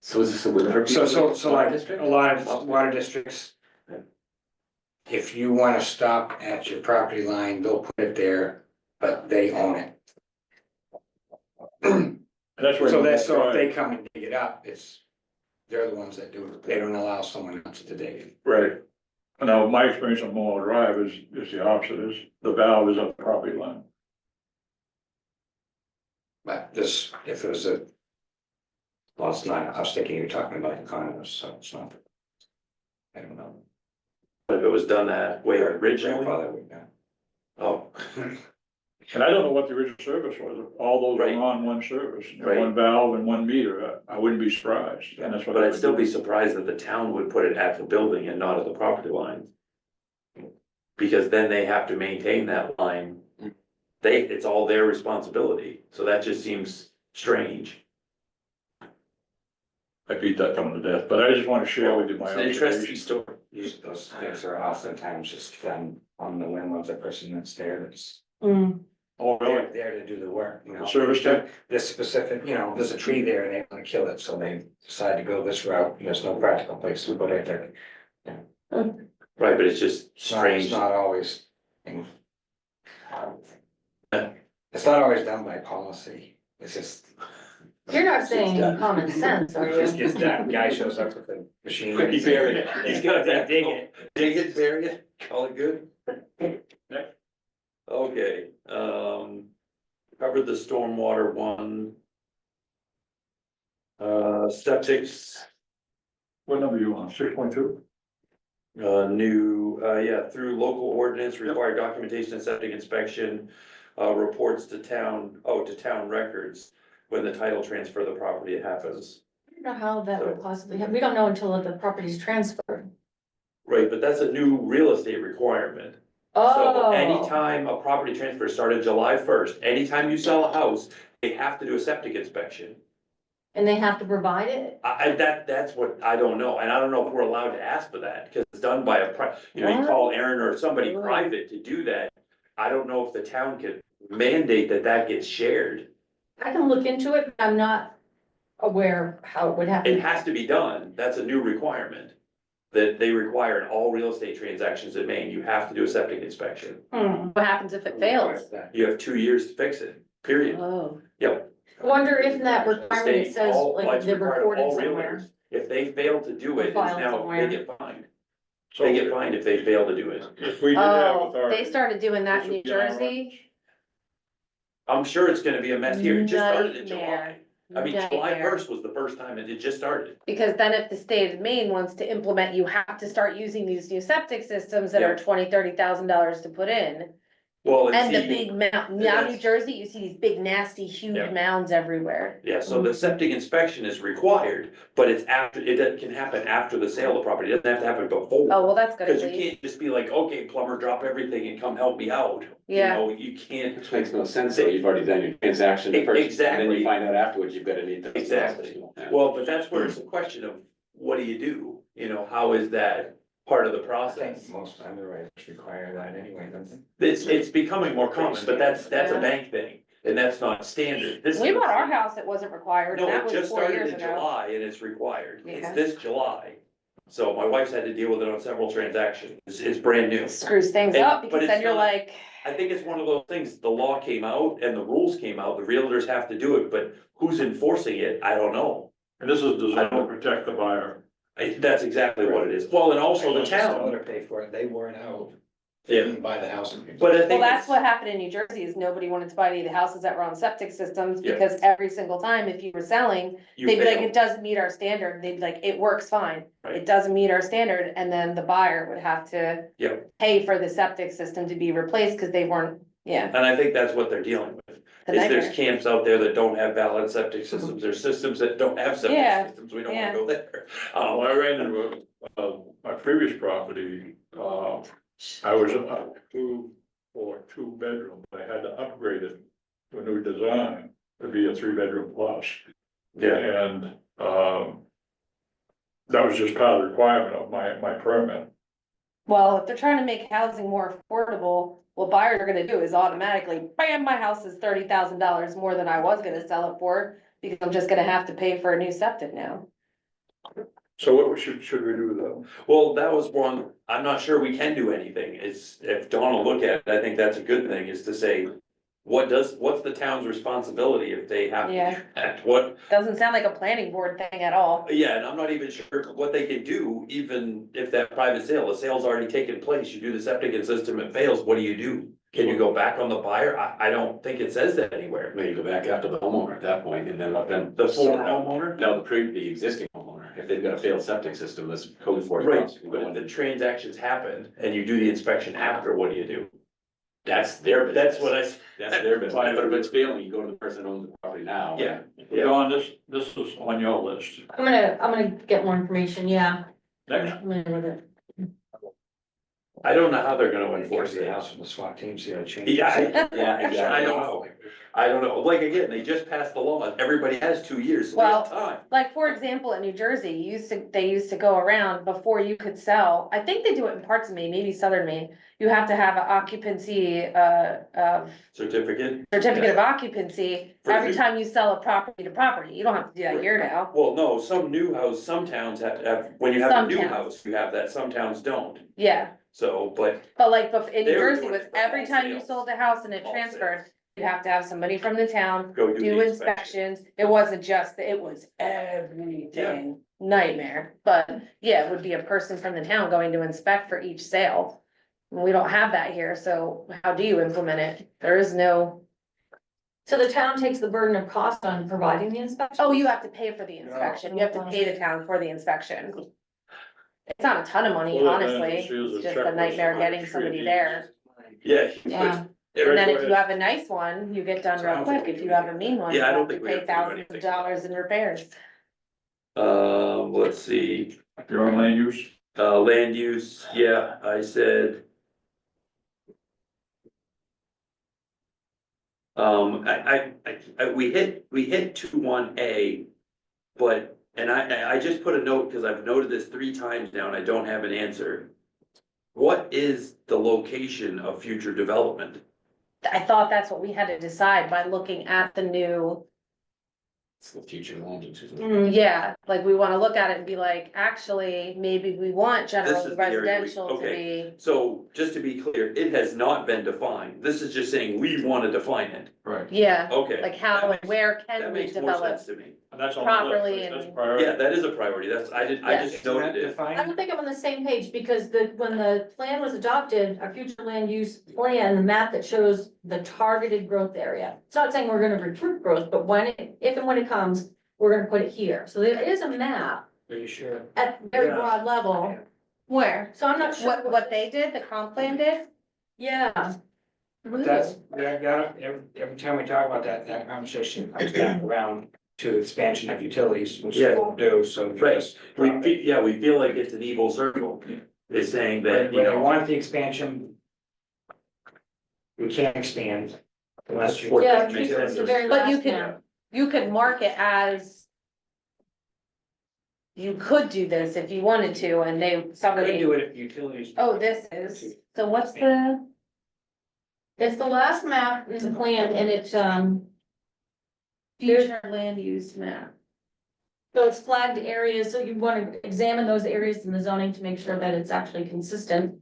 So is this a win? So like a lot of water districts. If you wanna stop at your property line, they'll put it there, but they own it. And that's where. So if they come and dig it up, they're the ones that do it. They don't allow someone else to dig it. Right. Now, my experience on Mohawk Drive is the opposite, is the valve is up the property line. But this, if it was well, it's not, I was thinking you were talking about the condos, so it's not. I don't know. If it was done that way originally, Grandfather would know. oh, And I don't know what the original service was, if all those Right. were on one service, Right. one valve and one meter, I wouldn't be surprised, and that's what. but I I'd would still do. be surprised that the town would put it at the building and not at the property line. Because then they have to maintain that line. It's all their responsibility, so that just seems strange. I beat that coming to death, but I just want to share with you my It's an interesting observation. story. Those things are oftentimes just done on the whim of the person that's there, that's. mm, Oh, really? They're there to do the work, you know. The service tech? This specific, you know, there's a tree there and they want to kill it, so they decide to go this route, and there's no practical place to put it there. Right, but it's just It's strange. not always. It's not always done by policy, it's just. You're not saying common sense, are It's you? just that guy shows up with a machine. Quickly bury it. He's got that. Dig it. Dig it, bury it, call it good. Next. Okay, covered the stormwater one. Septics, What number you on, 6.2? through local ordinance, required documentation and septic inspection. Reports to town records when the title transfer of the property happens. I don't know how that would possibly happen. We don't know until the property's transferred. Right, but that's a new real estate requirement. Oh. So anytime a property transfer started July 1st, anytime you sell a house, they have to do a septic inspection. And they have to provide it? That's what, I don't know, and I don't know if we're allowed to ask for that, because it's done by you What? call Aaron or somebody Really? private to do that. I don't know if the town can mandate that gets shared. I can look into it, but I'm not aware how it would happen. It has to be done, that's a new requirement. That they require in all real estate transactions in Maine, you have to do a septic inspection. What happens if it fails? You have 2 years to fix it, period. Oh. Yep. I wonder if that requirement State, says all- like it's they're required of recorded all somewhere. realtors. If they fail to do it, it's Filed now, somewhere. they get fined. So They get fined if they fail to do it. if we did have Oh, authority. they started doing that in New this would be on our Jersey? I'm sure it's gonna be a mess here, it just started in Nightmare. July. I mean, July Nightmare. 1st was the first time it just started. Because then if the state of Maine wants to implement, you have to start using these new septic systems that are Yeah. $20,000-$30,000 to put in. Well, And the see, big mound, now New Jersey, you see these big nasty huge Yeah. mounds everywhere. yeah, so the septic inspection is required, but it's after, can happen after the sale of property, it doesn't have to happen before. Oh, well, that's good at Cause you least. can't just be like, okay, plumber, drop everything and come help me out. Yeah. You know, you can't. Which makes no sense, so you've already done your transaction first, and then Exactly. you find out afterwards you've got to need the. Exactly. Well, but that's where it's a question of, what do? You know, how is that part of the I process? think most underwriters require that anyway, don't they? It's becoming more common, but that's a Yeah. bank thing, and that's not standard. This We is- bought our house, it wasn't required, and No, that it was just 4 started years in ago. July and it's required. It's Okay. this July. So my wife's had to deal with it on several transactions. It's brand new. Screws things And- up, but because it's then you're not- like, I think it's one of those things, the law came out and the rules came out, the realtors have to do it, but who's enforcing it? I don't know. And this is designed to protect the buyer. That's exactly what it is. Well, and also the town. Seller paid for it, they weren't out. They Yeah. didn't buy the house. But I well, think that's it's, what happened in New Jersey, is nobody wanted to buy any of the houses that were on septic systems, Yeah. because every single time, if you were selling, you they'd be like, fail. it doesn't meet our standard, they'd be like, it works fine. Right. It doesn't meet our standard, and then the buyer would have to Yep. pay for the septic system to be replaced, cause they weren't, yeah. And I think that's what they're dealing with. the Is there's nightmare. camps out there that don't have valid septic systems, there's systems that don't have septic Yeah, systems, we don't yeah. wanna go there. Well, I ran into, my previous property, I was a 2 bedroom, I had to upgrade it to a new design to be a 3-bedroom plus. Yeah, And, that was just part of the requirement of my permit. Well, if they're trying to make housing more affordable, what buyers are gonna do is automatically, bam, my house is $30,000 more than I was gonna sell it for, because I'm just gonna have to pay for a new septic now. So what should we do though? well, that was one, I'm not sure we can do anything, it's, if Dawn will look at it, I think that's a good thing, is to say. What's the town's responsibility if they have to Yeah. do that? What, Doesn't sound like a planning board thing at all. yeah, and I'm not even sure what they can do, even if that private sale, the sale's already taken place, you do the septic system, it fails, what do you do? Can you go back on the buyer? I don't think it says that anywhere. Maybe go back after the homeowner at that point and then let them. The former homeowner? No, the existing homeowner, if they've got a failed septic system, that's code enforcement. Right, but if the transactions happen and you do the inspection after, what do you do? That's their business. That's what I, That's their business, but if it's failing, you go to the person who owns the property now. yeah, Dawn, this is on your list. I'm gonna get more information, yeah. Next, I'm gonna look at it. I don't know how they're gonna enforce it. From the SWAT team, see how it changes. Yeah, I don't know. I don't know. Like, again, they just passed the law. Everybody has 2 years, so they have time. Like, for example, in New Jersey, they used to go around before you could sell, I think they do it in parts of Maine, maybe southern Maine. You have to have an occupancy, of Certificate? certificate of occupancy For every new- time you sell a property to property. You don't have to do that here now. Well, no, some towns have, when you have a Some new towns. house, you have that, some towns don't. Yeah, So, but but like, in New They were Jersey doing was it for every time you wholesale. sold a house and it transferred, you have to have somebody from the town go do do the inspection. inspections. It wasn't just, it was everything nightmare. But yeah, it would be a person from the town going to inspect for each sale. We don't have that here, so how do you implement it? There is no, So the town takes the burden of cost on providing the inspection? oh, you have to pay for the inspection. You have to pay the town for the inspection. It's not a ton of money, Well, then honestly. it's used It's as just a checklist nightmare on getting the somebody street. there. Yeah. Yeah. And then Go if you ahead. have a nice one, you get done real quick. If you have a mean one, you Yeah, I don't have to think we pay have to do thousands of anything. dollars in repairs. Let's see, You're on land use? land use, yeah, I said. We hit 2-1A, but, and I just put a note, cause I've noted this 3 times now and I don't have an answer. What is the location of future development? I thought that's what we had to decide by looking at the new, It's the future land use. yeah, like we wanna look at it and be like, actually, maybe we want This general is the area we- residential to okay. be. So just to be clear, it has not been defined. This is just saying we wanna define it. Right. Yeah, Okay. like how, That makes- where That can we makes more develop? sense to me. And that's on Properly the list, right? That's and- priority. Yeah, that is a priority. I just noted it. I don't think I'm on the same page, because when the plan was adopted, our future land use plan, the map that shows the targeted growth area. It's not saying we're gonna recruit growth, but if and when it comes, we're gonna put it here. So there is a map Are you sure? at very Yeah. broad level, Where? so I'm not sure. What they did, the comp plan did? Yeah. That's, every time we talk about that, that conversation comes back around to expansion of utilities, which we Yeah. won't do, so. Right. just We drop it. feel, we feel like it's an evil circle. It's saying that, you When they know, want the expansion, we can't expand unless you. Yeah, Makes sense. the very But you last could, map. you could mark it as. You could do this if you wanted to, and Could somebody, do it if utilities. oh, this is, so what's the, It's the last map in the plan, and it's, future land use map? so it's flagged areas, so you wanna examine those areas in the zoning to make sure that it's actually consistent.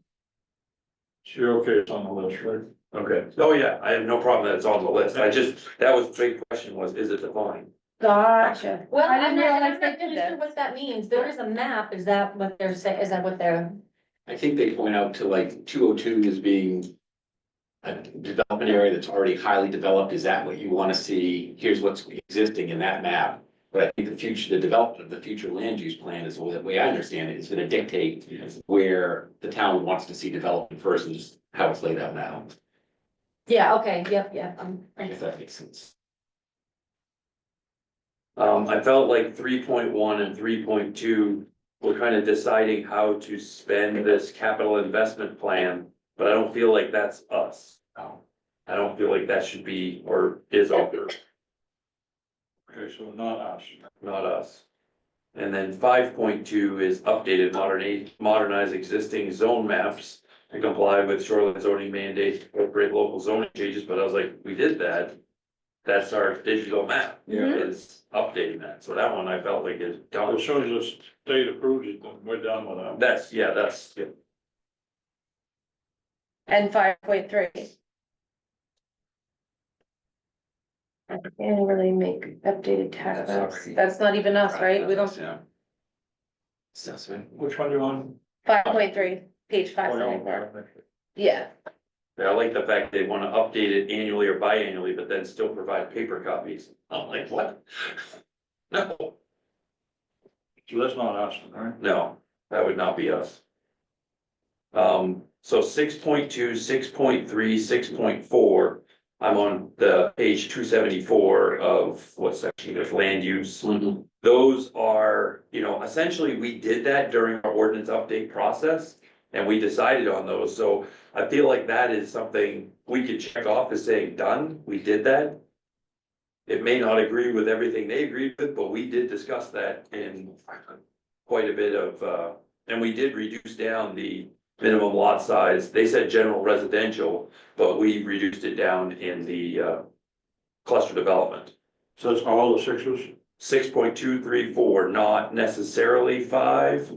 So you're okay, it's on the list, right? okay. Oh, yeah, I have no problem that it's on the list. That was the big question was, is it defined? Gotcha. Well, I I'm didn't not, realize I'm they not did really sure this. what that means. There is a map. Is that what they're saying? Is that what they're? I think they point out to like 202 as being a development area that's already highly developed. Is that what you want to see? Here's what's existing in that map. But I think the development of the future land use plan is the way I understand it, is going to dictate where the town wants to see development versus how it's laid out now, Yeah, okay, yep. if that makes sense. I felt like 3.1 and 3.2 were kind of deciding how to spend this capital investment plan, but I don't feel like that's us. I don't feel like that should be, or is over, Okay, so not us. not us. And then 5.2 is updated modernize existing zone maps to comply with shoreline zoning mandates, incorporate local zoning changes, but I was like, we did that. That's our digital map, is updating that, so that one I felt like is done. As soon as the state approves it, then we're done with that. That's, yeah, And 5.3. Annually make updated tax maps. That's not even us, right? We don't, Yeah. Assessment. Which one you on? 5.3, page Oh, you're 574. on. Yeah, Yeah, I like the fact they wanna update it annually or biannually, but then still provide paper copies. I'm like, what? No, So that's not us, right? no, that would not be us. So 6.2, 6.3, 6.4, I'm on the page 274 of what section of land use. Those are, you know, essentially, we did that during our ordinance update process. and we decided on those, so I feel like that is something we could check off as saying, done, we did that. It may not agree with everything they agreed with, but we did discuss that in quite a bit of, and we did reduce down the minimum lot size. They said general residential, but we reduced it down in the cluster development. So that's all the sixes? 6.234, not necessarily 5.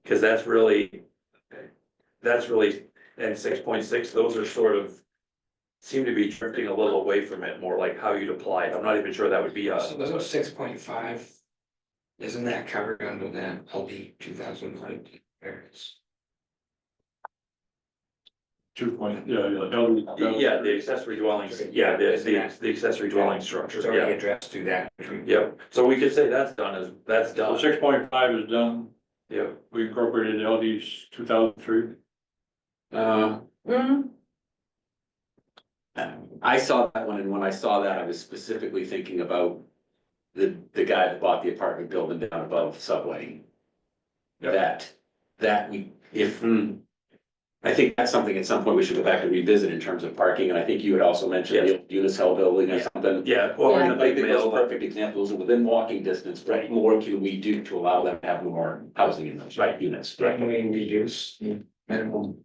Cause that's really, and 6.6, those are sort of. Seem to be drifting a little away from it, more like how you'd apply it. I'm not even sure that would be So those are 6.5. Isn't that covered under that LD 2019 variance? 2 point, yeah. Yeah, the accessory dwellings, yeah, the accessory dwelling structure, It's already yeah, addressed through that. yep. So we could say that's done, that's So done, 6.5 is done, yeah. we incorporated LD's 2003. Mm, I saw that one, and when I saw that, I was specifically thinking about the guy that bought the apartment building down above Subway. Yeah. That we, I think that's something at some point we should go back and revisit in terms of parking, and I think you had also mentioned the old Unicel building or something. Yeah, well, Yeah. in the I big think those are mail, perfect examples, and within walking distance, what more can we do to allow them to have more housing in those units? Can we reduce the minimum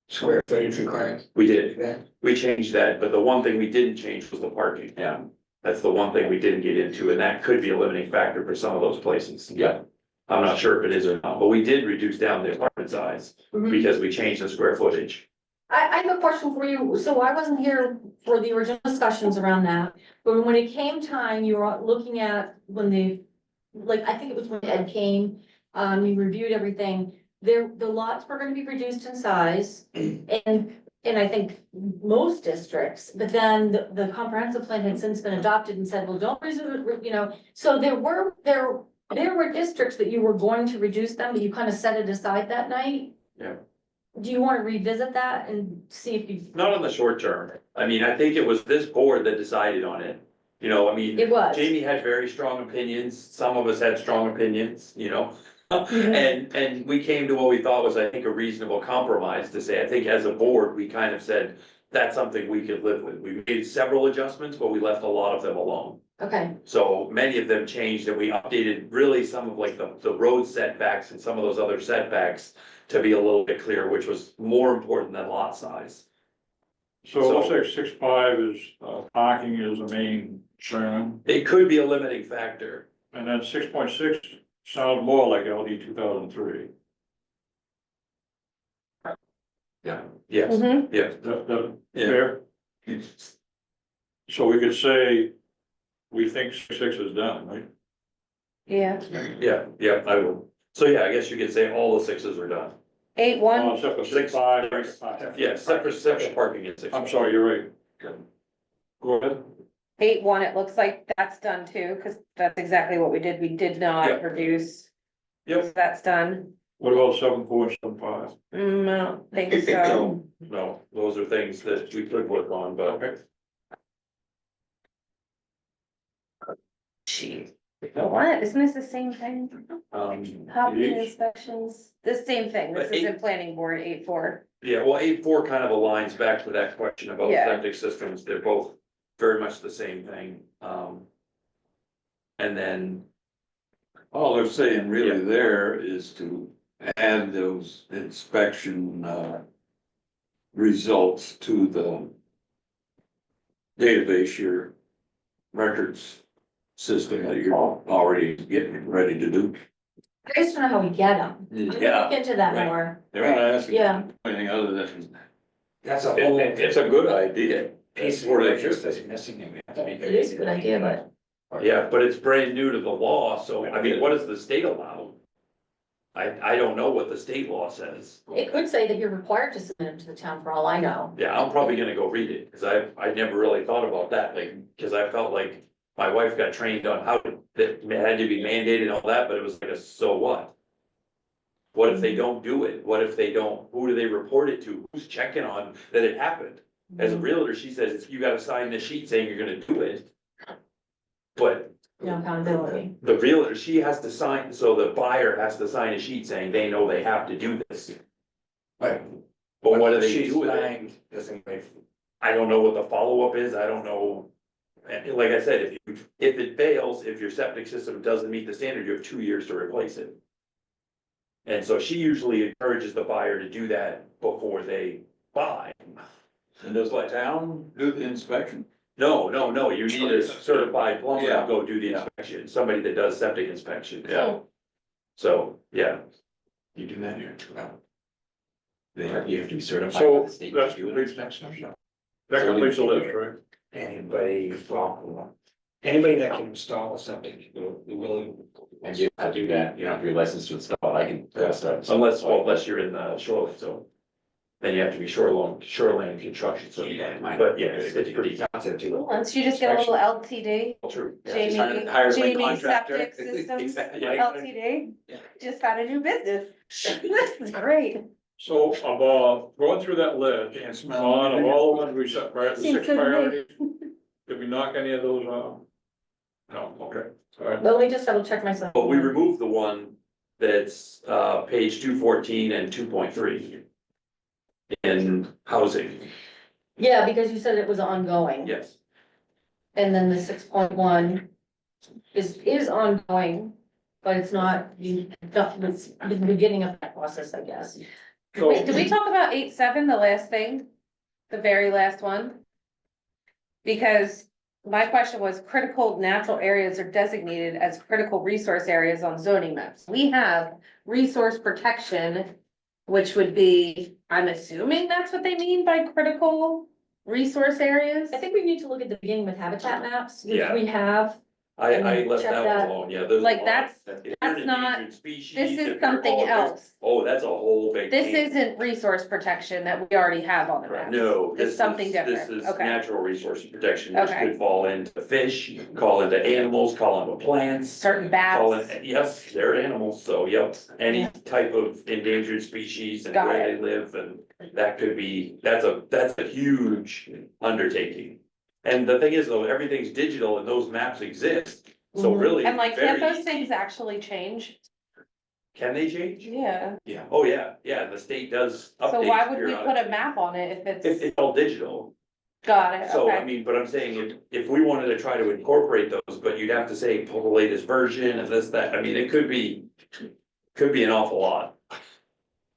square footage requirement? we did, Yeah. we changed that, but the one thing we didn't change was the parking. Yeah, That's the one thing we didn't get into, and that could be a limiting factor for some of those places. yeah. I'm not sure if it is or not, but we did reduce down the apartment size mhm. because we changed the square footage. I have a question for you. So I wasn't here for the original discussions around that, but when it came time, you were looking at when I think it was when Ed came, we reviewed everything. The lots were gonna be reduced in size and I think most districts, but then the comprehensive plan had since been adopted and said, well, don't so there were districts that you were going to reduce them, but you kind of set it aside that night. Yeah. Do you want to revisit that and see if you, Not in the short term. I mean, I think it was this board that decided on it. You know, I mean, it was? Jamie had very strong opinions. Some of us had strong opinions, you know? And we came to what we thought was, I think, a reasonable compromise to say, I think as a board, we kind of said, that's something we could live with. We made several adjustments, but we left a lot of them alone. Okay, So many of them changed and we updated really some of like the road setbacks and some of those other setbacks to be a little bit clearer, which was more important than lot size. So it looks like 6.5 is, parking is the main concern, It could be a limiting factor. and then 6.6 sounds more like LD 2003. Yeah. Yes, mhm. yeah, That Yeah. fair? So we could say, we think 6.6 is done, right? Yeah, yeah, I will. So yeah, I guess you could say all the sixes are done. 8-1. Oh, except for 6.5. Yeah, separate parking is six. I'm sorry, you're right. Go ahead. 8-1, it looks like that's done too, because that's exactly what we did. We did Yeah. not reduce. Yep. That's done. What about 7.4 and 7.5? I don't think so. No, those are things that we could work on, but. Gee, what? Isn't this the same thing? Housing It is. inspections, the same thing. This But is in planning board 8-4. Yeah, well, 8.4 kind of aligns back to that question about Yeah. septic systems, they're both very much the same thing, and then, All they're saying really there is to add those inspection, results to the database, your records system that you're already getting ready to do. I just don't know how we get them. I'm gonna Yeah, look into that right. more. They're not asking Yeah. anything other than, That's a whole it's a good idea. piece of Where they work should that's be. missing. And we have to be It very is a good idea, but yeah, but it's brand new to the law, so, I mean, what does the state allow? I don't know what the state law says. it could say that you're required to submit them to the town for all I know. Yeah, I'm probably gonna go read it, cause I never really thought about that, like, cause I felt like my wife got trained on how that had to be mandated and all that, but it was like, so what? What if they don't do it? What if they don't, who do they report it to? Who's checking on that it happened? As a realtor, she says, you gotta sign this sheet saying you're gonna do it. But No accountability. the realtor, she has to sign, so the buyer has to sign a sheet saying they know they have to do this. But. But what do they she's do with it? signed doesn't make. I don't know what the follow-up is, I don't know. And like I said, if it fails, if your septic system doesn't meet the standard, you have 2 years to replace it. And so she usually encourages the buyer to do that before they buy. And does the town do the inspection? No, you need a certified plumber to Yeah. go do the inspection, somebody that does septic inspection. Yeah. So, yeah, You do that here. You have to be certified So, by the state. that's to do an complete. inspection. That completes the list, right? Anybody, well, anybody that can install a septic, we will. And you have to do that, you know, if you're licensed to install, I can. unless you're in the shoreline zone. Then you have to be shoreline construction, so, but yeah, it's pretty Once you just get a little LTD, true. Jamie, Hire my Jamie contractor. Septic Systems, Exactly. LTD, Yeah. just got a new business. This is great. So, going through that list, Can't smell on of anything. all the ones we set, right, the Seems 6 good to me. priorities, did we knock any of those off? No, okay, all right. Let me just double check myself. But we removed the one that's page 214 and 2.3. In housing, Yeah, because you said it was ongoing. yes. And then the 6.1 is ongoing, but it's not, it's the beginning of that process, I guess. So, Wait, did we talk about 8.7, the last thing? The very last one? Because my question was critical natural areas are designated as critical resource areas on zoning maps. We have resource protection, which would be, I'm assuming that's what they mean by critical resource areas? I think we need to look at the beginning with habitat maps, which Yeah. we have. I left Check that that. one alone, yeah. there's a Like, lot. that's If you're not- an endangered species, This if is you're- something else. Oh, that's a whole big. This can. isn't resource protection that we already have on the map. No, It's this is, something this different. is Okay. natural resource protection, which Okay. could fall into fish, call into animals, call into plants. Certain Call bats. it, yep, they're animals, so yep, any type of endangered species and Got where it. they live, and that could be, that's a huge undertaking. And the thing is though, everything's digital and those maps exist, so Mhm. really. And like, very can't those easy. things actually change? Can they change? Yeah. Yeah, oh yeah, the state does update. So why would we put a periodically. map on it if If it's, it's all digital, got it, so I okay. mean, but I'm saying if we wanted to try to incorporate those, but you'd have to say pull the latest version and this, that, I mean, it could be. Could be an awful lot.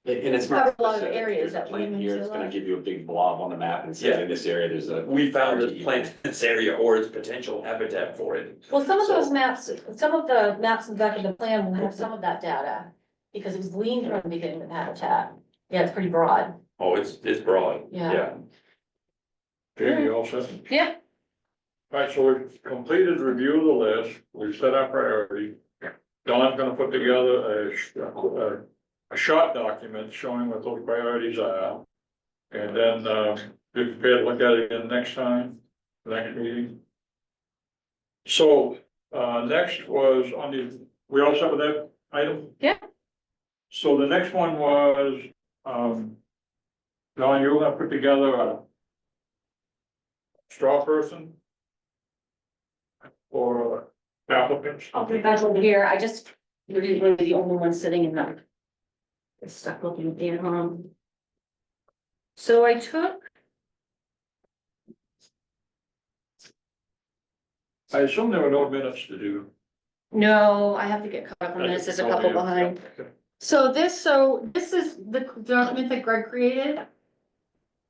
And it's Cover not. a lot of specific. areas There's a that plan we here, need it's to gonna like- give you a big blob on the map and say Yeah. in this area, there's a. We found a plant in this area or its potential habitat for it. Well, some of So- those maps, some of the maps in the back of the plan will have some of that data, because it was gleaned from the beginning of Habitat. Yeah, it's pretty broad. Oh, it's broad, Yeah. yeah. Jamie, you all set? Yeah, All right, so we've completed review of the list, we've set our priority. Don's gonna put together a short document showing what those priorities are. And then, be prepared to look at it again next time, next meeting. So, next was on the, we all set with that item? Yeah. So the next one was, Don, you were gonna put together a straw person for applicants. I'll put it back over here, I just, you're really the only one sitting in the. It's stuck looking in, So I took, I assume there were no minutes to do. no, I have to get caught up on this, there's a couple behind. So this is the document that Greg created.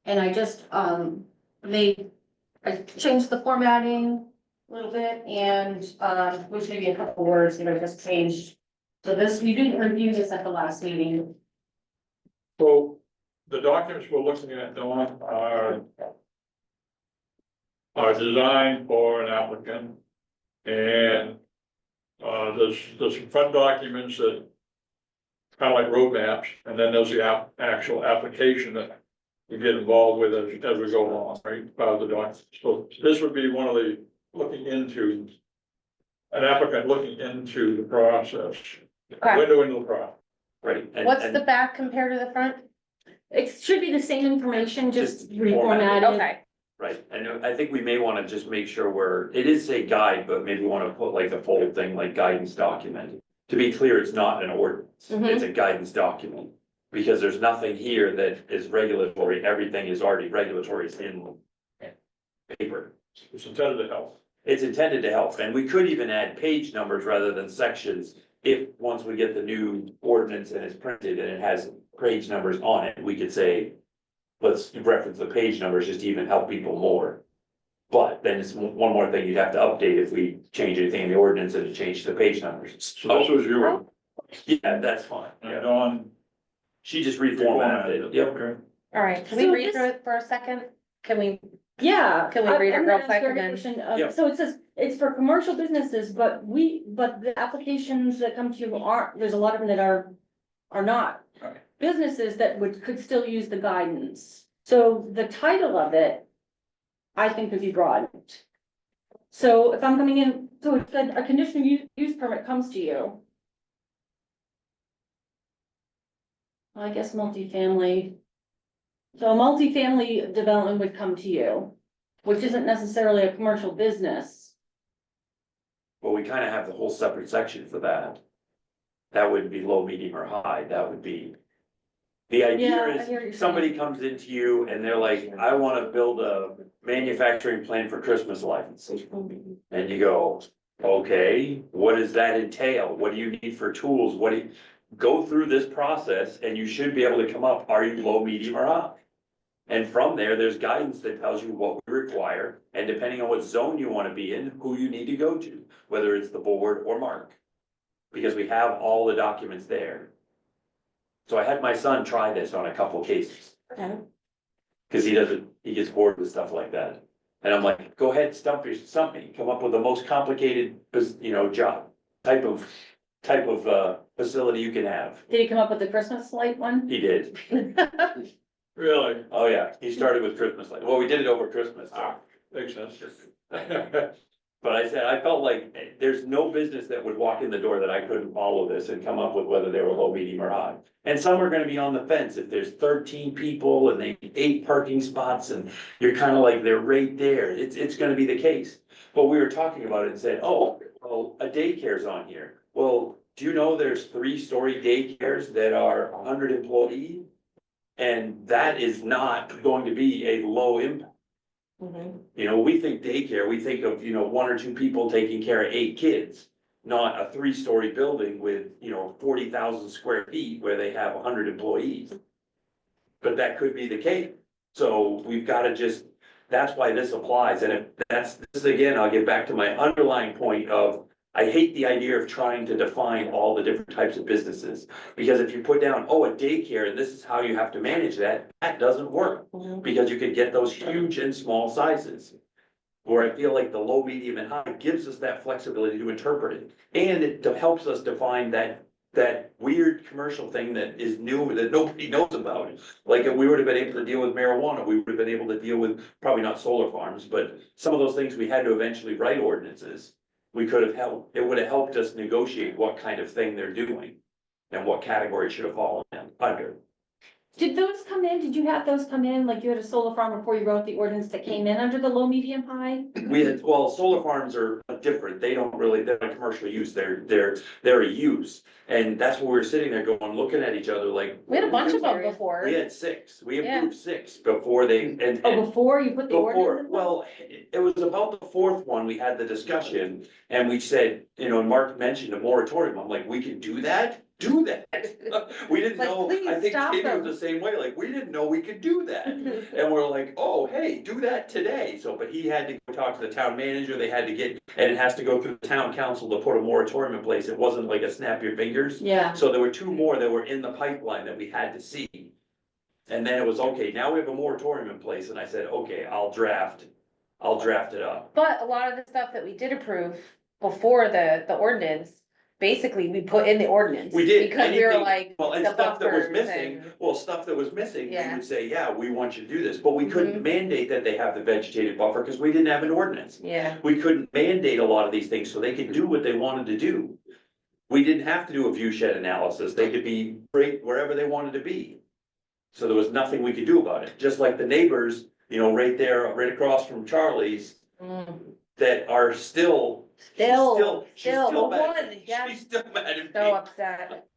And I just, I changed the formatting a little bit and, which maybe a couple words that I just changed. So this, you didn't review this at the last meeting. So the documents we're looking at, Dawn, are designed for an applicant. And, there's some front documents that kind of like roadmaps, and then there's the actual application that we get involved with as we go along, right, part of the document. So this would be one of the looking into, an applicant looking into the process, okay. window into the process. Right. and- What's and the back compared to the front? It should be the same information, just Just reformatted. reformatted. Okay, Right, and I think we may wanna just make sure it is a guide, but maybe we wanna put like the full thing, like guidance document. To be clear, it's not an ordinance, Mhm. it's a guidance document. Because there's nothing here that is regulatory, everything is already regulatory, it's in paper. It's intended to help. It's intended to help, and we could even add page numbers rather than sections. If, once we get the new ordinance and it's printed and it has page numbers on it, we could say, let's reference the page numbers just to even help people more. But then it's one more thing you'd have to update if we change anything in the ordinance and to change the page numbers. So this was your, Yeah, that's fine, and yeah, Dawn. she just reformatted it, yep. Okay. All right, can we So read this- through it for a second? Can we, Yeah. Can we read it I'm real gonna ask quick you a and then- question. Yep. So it says, it's for commercial businesses, but the applications that come to you aren't, there's a lot of them that are not. Right. Businesses that could still use the guidance. So the title of it, I think could be broadened. So if I'm coming in, so if a conditional use permit comes to you. I guess multifamily. So a multifamily development would come to you, which isn't necessarily a commercial business. Well, we kind of have the whole separate section for that. That wouldn't be low, medium, or high, that would be. The Yeah, I idea hear what you're is, somebody saying. comes into you and they're like, I wanna build a manufacturing plant for Christmas lights. And you go, okay, what does that entail? What do you need for tools? What do you, go through this process and you should be able to come up, are you low, medium, or high? And from there, there's guidance that tells you what we require, and depending on what zone you wanna be in, who you need to go to, whether it's the board or Mark. Because we have all the documents there. So I had my son try this on a couple cases. Okay. Cause he gets bored with stuff like that. And I'm like, go ahead, stump me, come up with the most complicated, job, type of facility you can have. Did he come up with the Christmas light one? He did. Really? Oh, yeah, he started with Christmas lights. Well, we did it over Christmas. So. Makes sense. But I said, I felt like there's no business that would walk in the door that I couldn't follow this and come up with whether they were low, medium, or high. And some are gonna be on the fence. If there's 13 people and they need 8 parking spots and you're kind of like, they're right there, it's gonna be the case. But we were talking about it and said, oh, well, a daycare's on here. Well, do you know there's 3-story daycares that are 100 employees? And that is not going to be a low impact. We think daycare, we think of, 1 or 2 people taking care of 8 kids. Not a 3-story building with, 40,000 square feet where they have 100 employees. But that could be the case. So we've gotta that's why this applies. And if this again, I'll get back to my underlying point of, I hate the idea of trying to define all the different types of businesses. Because if you put down, oh, a daycare, and this is how you have to manage that, that doesn't work. Because you could get those huge and small sizes. Where I feel like the low, medium, and high gives us that flexibility to interpret it. And it helps us define that weird commercial thing that is new, that nobody knows about. Like if we would have been able to deal with marijuana, we would have been able to deal with, probably not solar farms, but some of those things we had to eventually write ordinances. We could have helped, it would have helped us negotiate what kind of thing they're doing. And what category it should have fallen under. Did those come in? Did you have those come in? Like you had a solar farm before you wrote the ordinance that came in under the low, medium, high? Solar farms are different, they're not commercial use, they're a use. And that's what we were sitting there going, looking at each other like. We had a bunch of them before. We had 6, we Yeah. approved 6 before they, and. Oh, before you put the ordinance Before, in? well, it was about the 4th one, we had the discussion, and we said, Mark mentioned a moratorium, I'm like, we can do that? Do that. We didn't Like, know, please I think stop Katie them. was the same way, like, we didn't know we could do that. And we're like, oh, hey, do that today, so, but he had to go talk to the town manager, they had to get, and it has to go through the town council to put a moratorium in place, it wasn't like a snap your fingers. Yeah, So there were 2 more that were in the pipeline that we had to see. And then it was, okay, now we have a moratorium in place, and I said, okay, I'll draft it up. But a lot of the stuff that we did approve before the ordinance, basically, we put in the ordinance. We did. Because we were anything- like, Well, and the stuff that was buffers missing, and- stuff that was missing, we Yeah. would say, yeah, we want you to do this, but we couldn't Mhm. mandate that they have the vegetated buffer, because we didn't have an ordinance. Yeah, We couldn't mandate a lot of these things, so they could do what they wanted to do. We didn't have to do a view shed analysis, they could be right wherever they wanted to be. So there was nothing we could do about it, just like the neighbors, right there, right across from Charlie's, that are still. She's Still still the mad. one, yeah. She's still mad at so me. upset.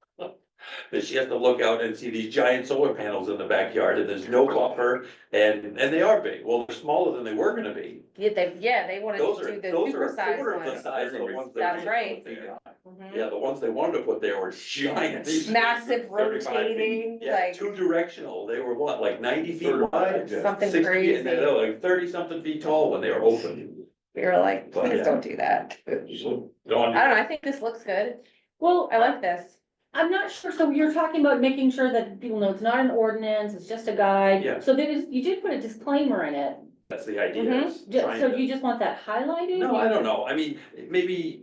that she has to look out and see these giant solar panels in the backyard and there's no buffer and they are big. Well, they're smaller than they were gonna be. They wanted Those to are, do the those are a supersized quarter of the ones. size of the ones. That's right. Yeah, Mhm. the ones they wanted to put there were giant. Massive 35 feet. rotating, Yeah, like, two directional, they were what, like 90 feet wide? something 60 crazy. and they were like 30 something feet tall when they were open. We were like, But, please yeah. don't do that. So, Dawn, I don't know, I think this looks good. Well, I like this. I'm not sure, so you're talking about making sure that people know it's not an ordinance, it's just a guide. Yeah. So there is, you did put a disclaimer in it. That's the idea. Mhm. is Ju- trying So to- do you just want that highlighted? No, I don't know, I mean, maybe.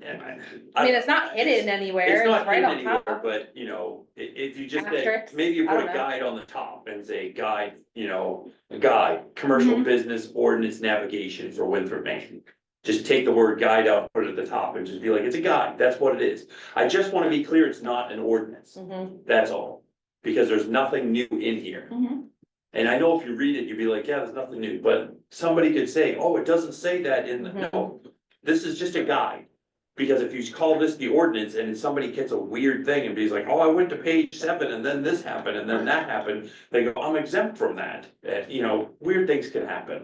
I mean, it's not hidden anywhere, It's it's not right hidden on anywhere, top. but you know, if you just say, Asterisks, maybe you I put a don't know. guide on the top and say guide, you know, a guide, commercial Mhm. business ordinance navigation for Winthrop, Maine. Just take the word guide out, put it at the top and just be like, it's a guide, that's what it is. I just wanna be clear, it's not an ordinance, Mhm. that's all. Because there's nothing new in here. Mhm. And I know if you read it, you'd be like, yeah, there's nothing new, but somebody could say, oh, it doesn't say that in the, Mhm. no. This is just a guide, because if you call this the ordinance and somebody gets a weird thing and be like, oh, I went to page 7 and then this happened and then that happened. They go, I'm exempt from that, and you know, weird things can happen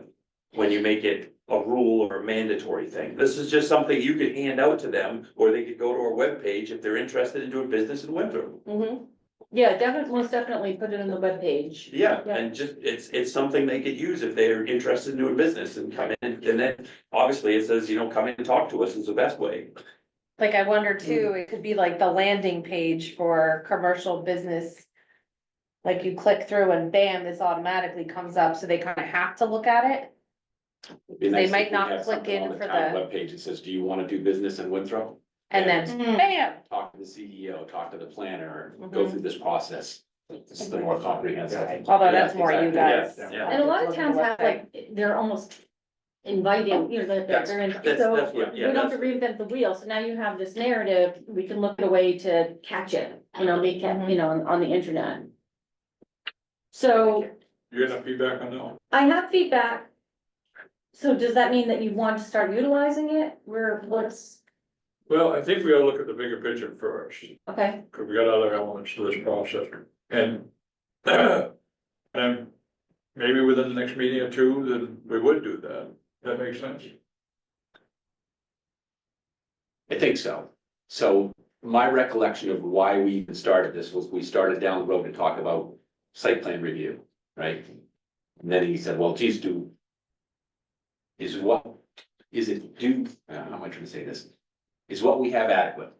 when you make it a rule or a mandatory thing. This is just something you could hand out to them, or they could go to our webpage if they're interested in doing business in Winthrop. Mhm. Yeah, definitely, most definitely put it on the webpage. Yeah, Yeah. and just, it's something they could use if they're interested in doing business and come in, and then, obviously, it says, you know, come in and talk to us is the best way. Like, I wonder too, it could be like the landing page for commercial business. Like you click through and bam, this automatically comes up, so they kind of have to look at it. It'd be They nice if might we not had click something on in for town the- Webpage that says, do you wanna do business in Winthrop? And then Mhm. bam, Talk to the CEO, talk to the planner, Mhm. go through this process. This is the more comprehensive. although that's Yeah, more you exactly, guys. yeah. And a lot of Look at the towns have website. like, they're almost inviting, you know, they're in, That's so what, we yeah, don't have to reinvent the wheel. So now you have this narrative, we can look at a way to catch it, you know, make it, you know, on the internet. So you get enough feedback on that one? I have feedback. So does that mean that you want to start utilizing it? What's, Well, I think we gotta look at the bigger picture first, okay, because we got other elements to this process. And and maybe within the next meeting or two, then we would do that. That makes sense. I think so. So my recollection of why we even started this was we started down the road to talk about site plan review, right? And then he said, well, geez, is how am I trying to say this? Is what we have adequate?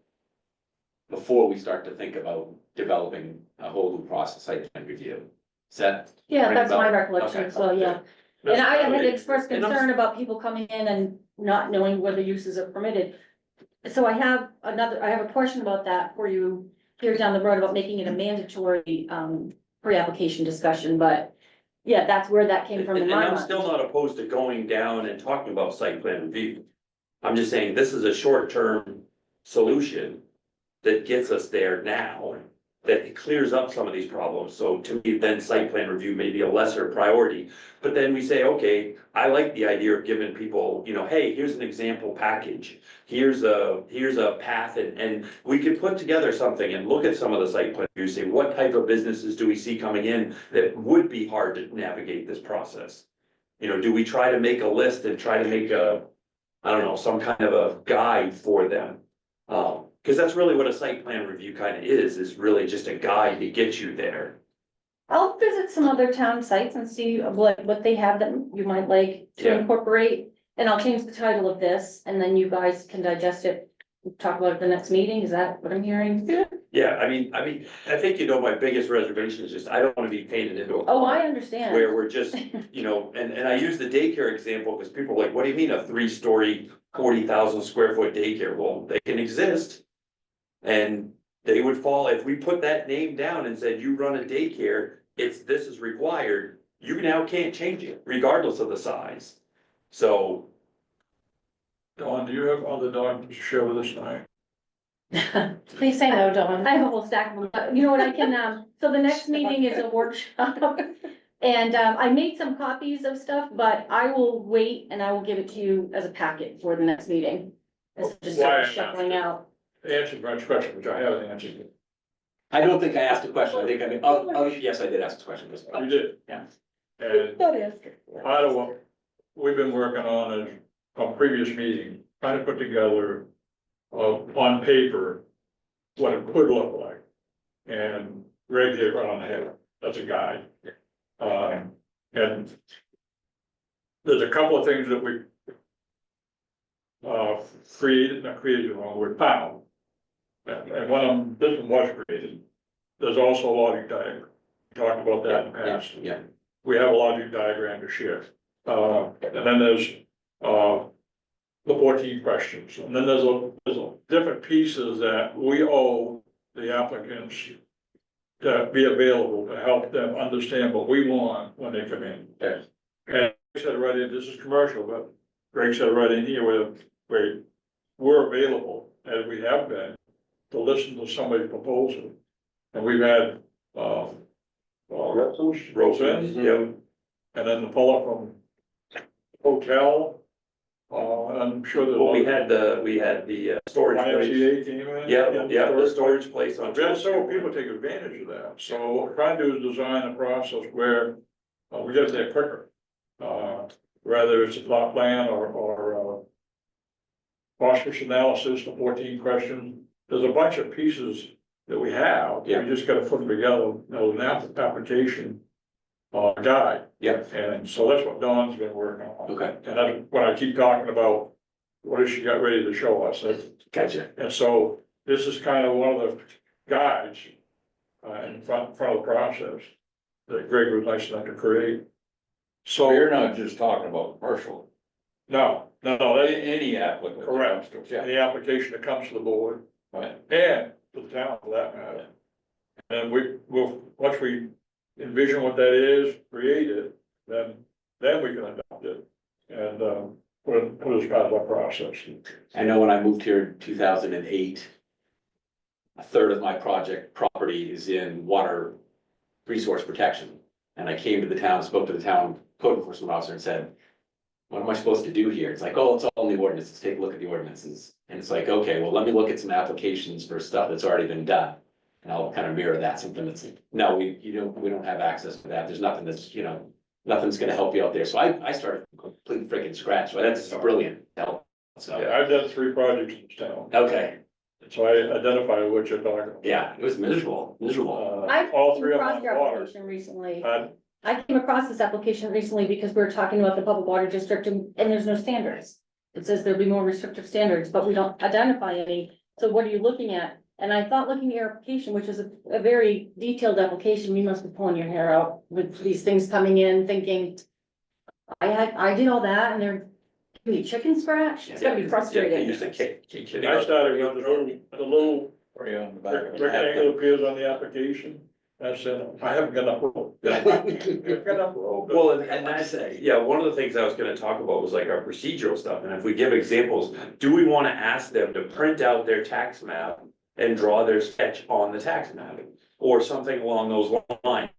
Before we start to think about developing a whole new process, site plan review. Is that? yeah, ring that's a my bell? recollection, Okay. so yeah. And I had expressed And I'm- concern about people coming in and not knowing whether uses are permitted. So I have a question about that for you here down the road about making it a mandatory, pre-application discussion, but yeah, that's where that came from in And my I'm mind. still not opposed to going down and talking about site plan review. I'm just saying, this is a short-term solution that gets us there now, that it clears up some of these problems, so to me, then site plan review may be a lesser priority. But then we say, okay, I like the idea of giving people, you know, hey, here's an example package. Here's a path, and we could put together something and look at some of the site plan reviews, say, what type of businesses do we see coming in that would be hard to navigate this process? You know, do we try to make a list and try to make I don't know, some kind of a guide for them? Cause that's really what a site plan review kind of is really just a guide to get you there. I'll visit some other town sites and see what they have that you might like to Yeah. incorporate. And I'll change the title of this, and then you guys can digest it, talk about it at the next meeting, is that what I'm hearing? Yeah, I mean, I think, you know, my biggest reservation is just, I don't wanna be painted into a. Oh, I corner understand. Where we're just, you know, and I use the daycare example, cause people are like, what do you mean a 3-story, 40,000 square foot daycare? Well, they can exist. And they would fall, if we put that name down and said, you run a daycare, this is required, you now can't change it regardless of the size. So, Dawn, do you have other documents to share with us tonight? Please say no, Dawn. I have a whole stack of them, but you know what, I can, so the next meeting is a workshop. And, I made some copies of stuff, but I will wait and I will give it to you as a packet for the next meeting. It's just Why I'm shuffling asking. out. Answer Brent's question, which I haven't answered. I don't think I asked a question, I think, I mean, oh, yes, I did ask a question. You did. Yeah. And Don't ask her. part of what we've been working on is, from previous meeting, trying to put together, on paper, what it could look like. And Greg hit right on the head, that's a guide. And there's a couple of things that we not created, the wrong word, found. And one of them, this one was created. There's also a logic diagram. Talked about that in the Yeah, past. yeah, We have a logic diagram to share. And then there's, the 14 questions, and then there's different pieces that we owe the applicants to be available to help them understand what we want when they come in. Okay. And Greg said right in, this is commercial, but Greg said right in here where we're available, as we have been, to listen to somebody's proposal. And we've had, Roseanne, yeah, and then the fellow from hotel, and I'm sure there's. Well, we had the storage place. YMCA came in. Yeah, the storage place on. We had several people take advantage of that, so what we're trying to do is design a process where, we get it there quicker. Whether it's a plot plan or phosphorus analysis, the 14 questions, there's a bunch of pieces that we have. Yeah. We just gotta put them together, an application, guide. yeah, And so that's what Dawn's been working on. okay, And that's when I keep talking about what has she got ready to show us, gotcha. and so this is kind of one of the guides. In front of the process that Greg was nice enough to create. So So, you're not just talking about commercial, no, any applicant. that Correct. comes to- Yeah, the application that comes to the board right. and to the town for that matter. And we'll, once we envision what that is, create it, then we can adopt it. And, put it as part of our process. I know when I moved here in 2008, a third of my project property is in water resource protection. And I came to the town, spoke to the town code enforcement officer and said, what am I supposed to do here? It's like, oh, it's all in the ordinances, take a look at the ordinances. And it's like, okay, well, let me look at some applications for stuff that's already been done. And I'll kind of mirror that, something that's, no, we don't have access to that, there's nothing that's, nothing's gonna help you out there, so I started from complete freaking scratch, so that's brilliant help, so. Yeah, I've done 3 projects in this town, Okay, so I identify what you're talking about. yeah, it was miserable. I All came 3 of them across on your water. application recently. And I came across this application recently because we were talking about the public water district and there's no standards. It says there'll be more restrictive standards, but we don't identify any. So what are you looking at? And I thought looking at your application, which is a very detailed application, you must be pulling your hair out with these things coming in, thinking. I did all that and they're giving me chicken scratch. It's gonna be They frustrating. used to kick you I out. started with the little Or you on the back of the rectangle appears on the application. I said, I haven't got enough room. I've got enough room. Well, and that's, yeah, one of the things I was gonna talk about was like our procedural stuff, and if we give examples, do we wanna ask them to print out their tax map and draw their sketch on the tax map, or something along those lines?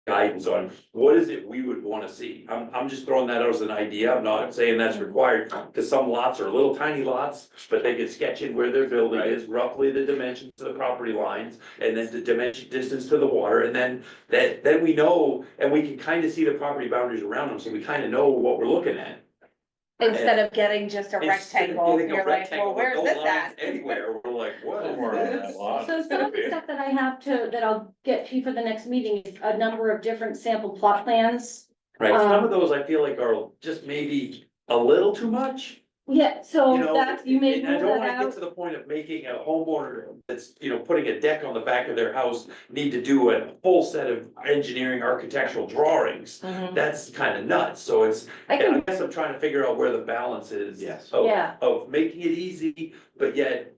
Guidance on what is it we would wanna see, I'm just throwing that out as an idea, I'm not saying that's required, cause some lots are little tiny lots, but they can sketch in where their building is, roughly the dimensions of the property lines, and then the dimension distance to the water, and then then we know, and we can kinda see the property boundaries around them, so we kinda know what we're looking at. Instead of getting just a Instead of rectangle, getting a you're like, rectangle well, with where's no this lines at? Anywhere, we're like, what? Somewhere on that lot. So some of the stuff that I have that I'll get to you for the next meeting is a number of different sample plot plans. Right, some of those I feel like are just maybe a little too much. Yeah, so You know, that's, you may and I rule don't that wanna get out. to the point of making a homeowner that's, putting a deck on the back of their house, need to do a full set of engineering architectural drawings. That's kinda nuts, so it's, I I can, guess I'm trying to figure out where the balance is. Yes. Yeah. Of making it easy, but yet,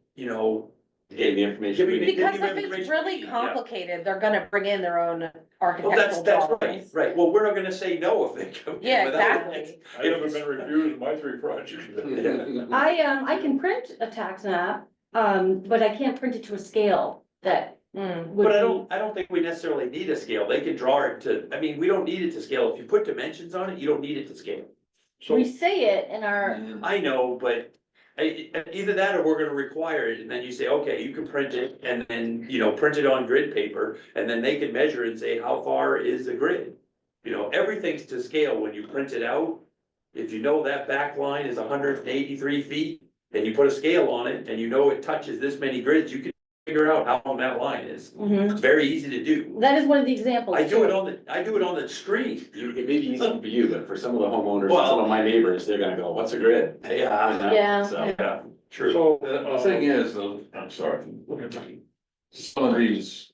Getting the information. we Give me need. Because Give you if it's information, really yeah. complicated, they're gonna bring in their own well, architectural that's right, drawings. right, well, we're not gonna say no if they come. in Yeah, without exactly. it. I haven't been refused in my 3 projects. I can print a tax map, but I can't print it to a scale that Hmm. would But I be. don't think we necessarily need a scale, they can draw it to, I mean, we don't need it to scale, if you put dimensions on it, you don't need it to scale. We So, say it in our, I know, but Either that or we're gonna require it, and then you say, okay, you can print it, and then, print it on grid paper, and then they can measure it and say, how far is the grid? Everything's to scale when you print it out. If you know that back line is 183 feet, and you put a scale on it, and it touches this many grids, you can figure out how long that line is. Mhm. It's very easy to do. That is one of the examples. I do it too. on the screen. It may be easy for you, but for some of the homeowners, Well- some of my neighbors, they're gonna go, what's a grid? Yeah. Yeah. So, Yeah, true. So the thing is, I'm sorry, some of these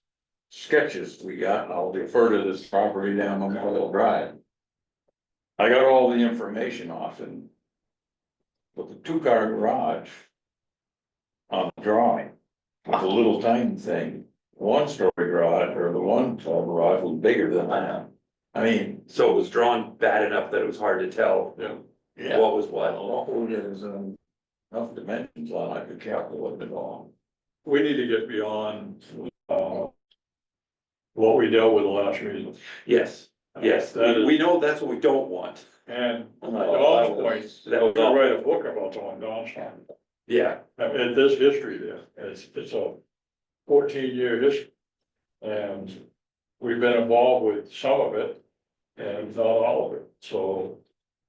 sketches we got, I'll defer to this property down Memorial Drive. I got all the information off and with the 2-car garage on the drawing, with a little tiny thing, 1-story garage or the 1-car garage was bigger than that. I mean, So it was drawn bad enough that it was hard to tell yeah. what was what. All there's enough dimensions on, I could calculate it all. We need to get beyond, what we dealt with the last meeting. Yes, yes, That is- we know that's what we don't want. And Don's that point, was- that we was could all- write a book about Don's time. Yeah, And this history there, it's a 14-year history. And we've been involved with some of it and not all of it, so,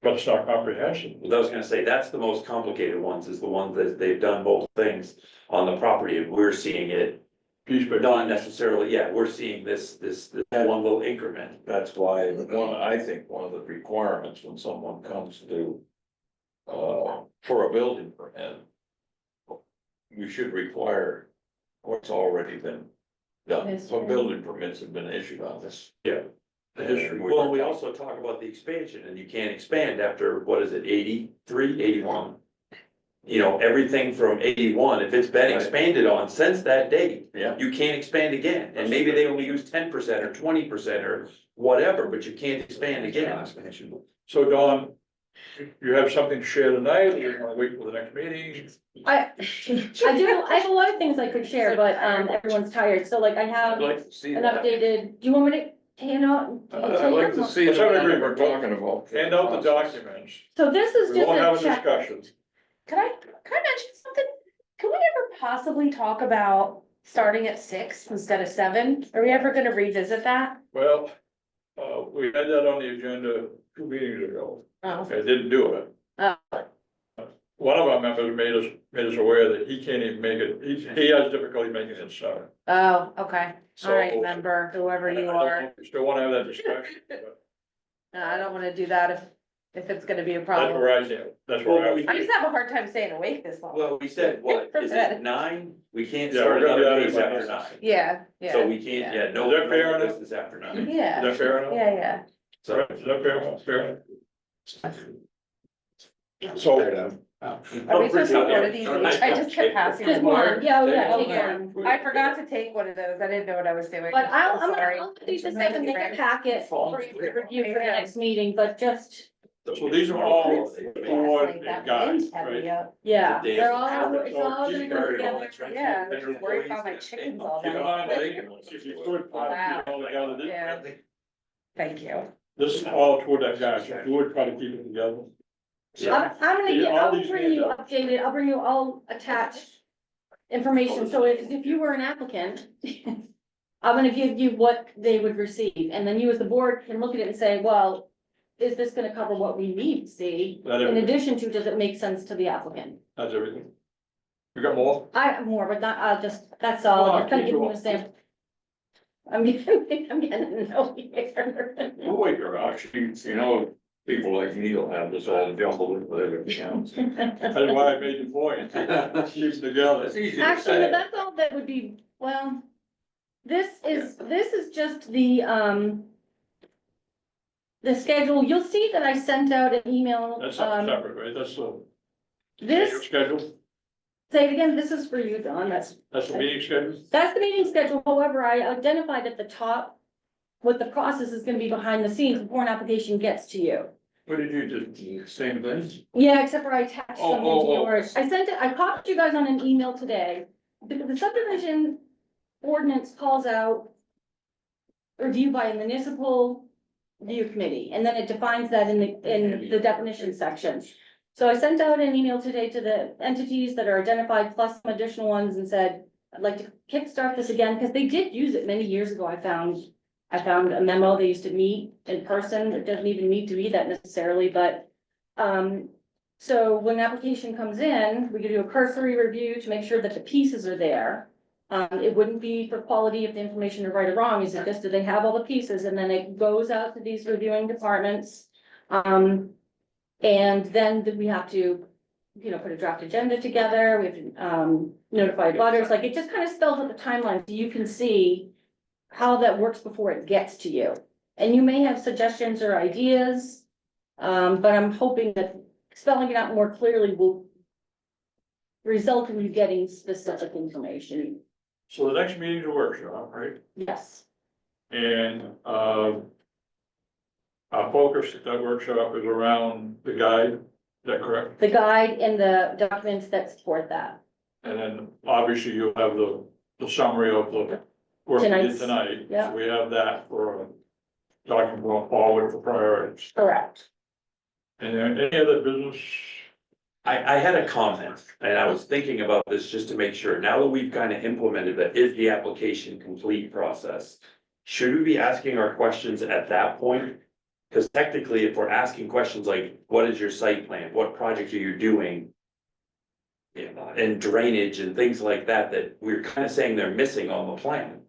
but it's not comprehensive. I was gonna say, that's the most complicated ones, is the ones that they've done both things on the property, and we're seeing it. Piece by Not piece. necessarily, yeah, we're seeing this one little increment. That's why I think one of the requirements when someone comes to, for a building permit, you should require what's already been done. History. What building permits have been issued on this? Yeah. The history. Well, we also talk about the expansion, and you can't expand after, what is it, 83, 81? Everything from 81, if it's been expanded on since that date, Yeah. you can't expand again, and maybe they only use 10% or 20% or whatever, but you can't expand again. So Don, you have something to share tonight, or you wanna wait for the next meeting? I have a lot of things I could share, but, everyone's tired, so like I have I'd like to see an that. updated, do you want me to hand out? I'd like to see To some what degree, we're talking about. Hand out the documents, So this is we just won't have a a check. discussion. Can I mention something? Can we ever possibly talk about starting at 6 instead of 7? Are we ever gonna revisit that? Well, we had that on the agenda 2 meetings ago, Oh. I didn't do it. Oh. One of our members made us aware that he can't even make it, he has difficulty making it 7. Oh, okay. All right, So- member, whoever I you don't know are. if you still wanna have that discussion, but I don't wanna do that if it's gonna be a that's problem. where I stand, that's where I. I just have a hard time staying awake this long. Well, we said, what, is it 9? We can't Yeah, start we're gonna be another out of case here by after 9. 9. Yeah, yeah. So we can't, yeah, no, Is that fair no enough? business after 9. Yeah, Is that fair enough? yeah. So, Right, is that fair enough? Fair enough? So, Are we supposed to have one of these? I just kept passing Just them. one, yeah, oh, yeah, Take okay. one. I forgot to take one of those. I didn't know what I was doing. But I'm So gonna, sorry. I'll do this as a make a packet for you to review for the next meeting, but just, so these are all board Like that and guides, wind had me right? up. yeah, The they're dance. all, it's all gonna go together. Yeah, I'm just worried about my chickens all You know, day. if you could, put it all together, Yeah. Thank you. this is all toward that guy, so if you would try to keep it together. I'm gonna get, All I'll these bring you handouts. updated, I'll bring you all attached information, so if you were an applicant, I'm gonna give you what they would receive, and then you as the board can look at it and say, well, is this gonna cover what we need to see? That In everything, addition to, does it make sense to the applicant? that's everything. You got more? I have more, but not, I'll just, that's all, I'm just kind of giving you a sample. I'm getting to know here. We'll wait around, people like Neil have this all jumbled into their accounts. That's why I made the point, keep it together. It's easy to Actually, say. that's all that would be, well, this is just the schedule. You'll see that I sent out an email, That's something separate, right? That's the this, schedule, say it again, this is for you, Don, that's the meeting schedule? the meeting schedule. However, I identified at the top what the process is gonna be behind the scenes before an application gets to you. What did you do, same thing? Yeah, except for I attached Oh, something to oh, oh. yours. I sent it, I copied you guys on an email today. The subdivision ordinance calls out review by a municipal review committee, and then it defines that in the definition section. So I sent out an email today to the entities that are identified, plus some additional ones, and said, I'd like to kickstart this again, because they did use it many years ago. I found a memo, they used to meet in person, it doesn't even need to be that necessarily, but, so when the application comes in, we could do a cursory review to make sure that the pieces are there. It wouldn't be for quality if the information is right or wrong, is it just, do they have all the pieces, and then it goes out to these reviewing departments. And then we have to, put a draft agenda together, we have to, notify butters, like, it just kind of spells out the timeline, so you can see how that works before it gets to you. And you may have suggestions or ideas, but I'm hoping that spelling it out more clearly will result in you getting specific information. So the next meeting's a workshop, right? Yes, And, our focus at that workshop is around the guide, is that correct? the guide and the documents that support that. And then obviously you'll have the summary of the work we did Tonight's, tonight. yeah. So we have that for document going forward for priorities. Correct. And then any other business? I had a comment, and I was thinking about this just to make sure, now that we've kind of implemented that, is the application complete process? Should we be asking our questions at that point? Because technically, if we're asking questions like, what is your site plan, what project are you doing? And drainage and things like that, that we're kind of saying they're missing on the plan.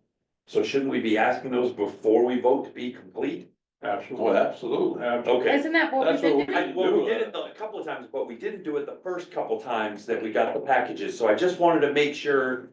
So shouldn't we be asking those before we vote to be complete? Absolutely. Well, absolutely. Okay. Isn't that what That's we've what been we- doing? Well, we did it a couple of times, but we didn't do it the first couple times that we got the packages, so I just wanted to make sure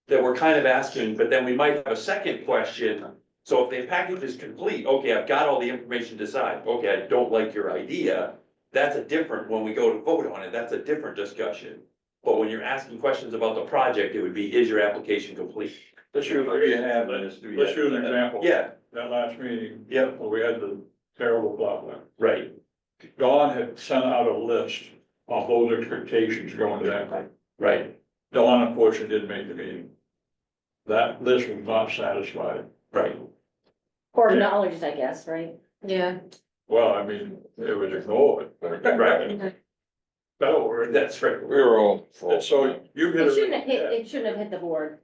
that we're kind of asking, but then we might have a second question. So if the package is complete, okay, I've got all the information to decide, okay, I don't like your idea. That's a different, when we go to vote on it, that's a different discussion. But when you're asking questions about the project, it would be, is your application complete? Let's use, What do you have in this? let's use an example. Yeah, That last meeting, yeah, where we had the terrible floodline. right, Dawn had sent out a list of those expectations going to that. right, Dawn unfortunately didn't make the meeting. That list was not satisfied. right. Or Yeah. acknowledged, I guess, right? Yeah. Well, I mean, it was ignored. Right. Better word. That's right, We were all. And so you hit It it. shouldn't have hit, it shouldn't have hit the board.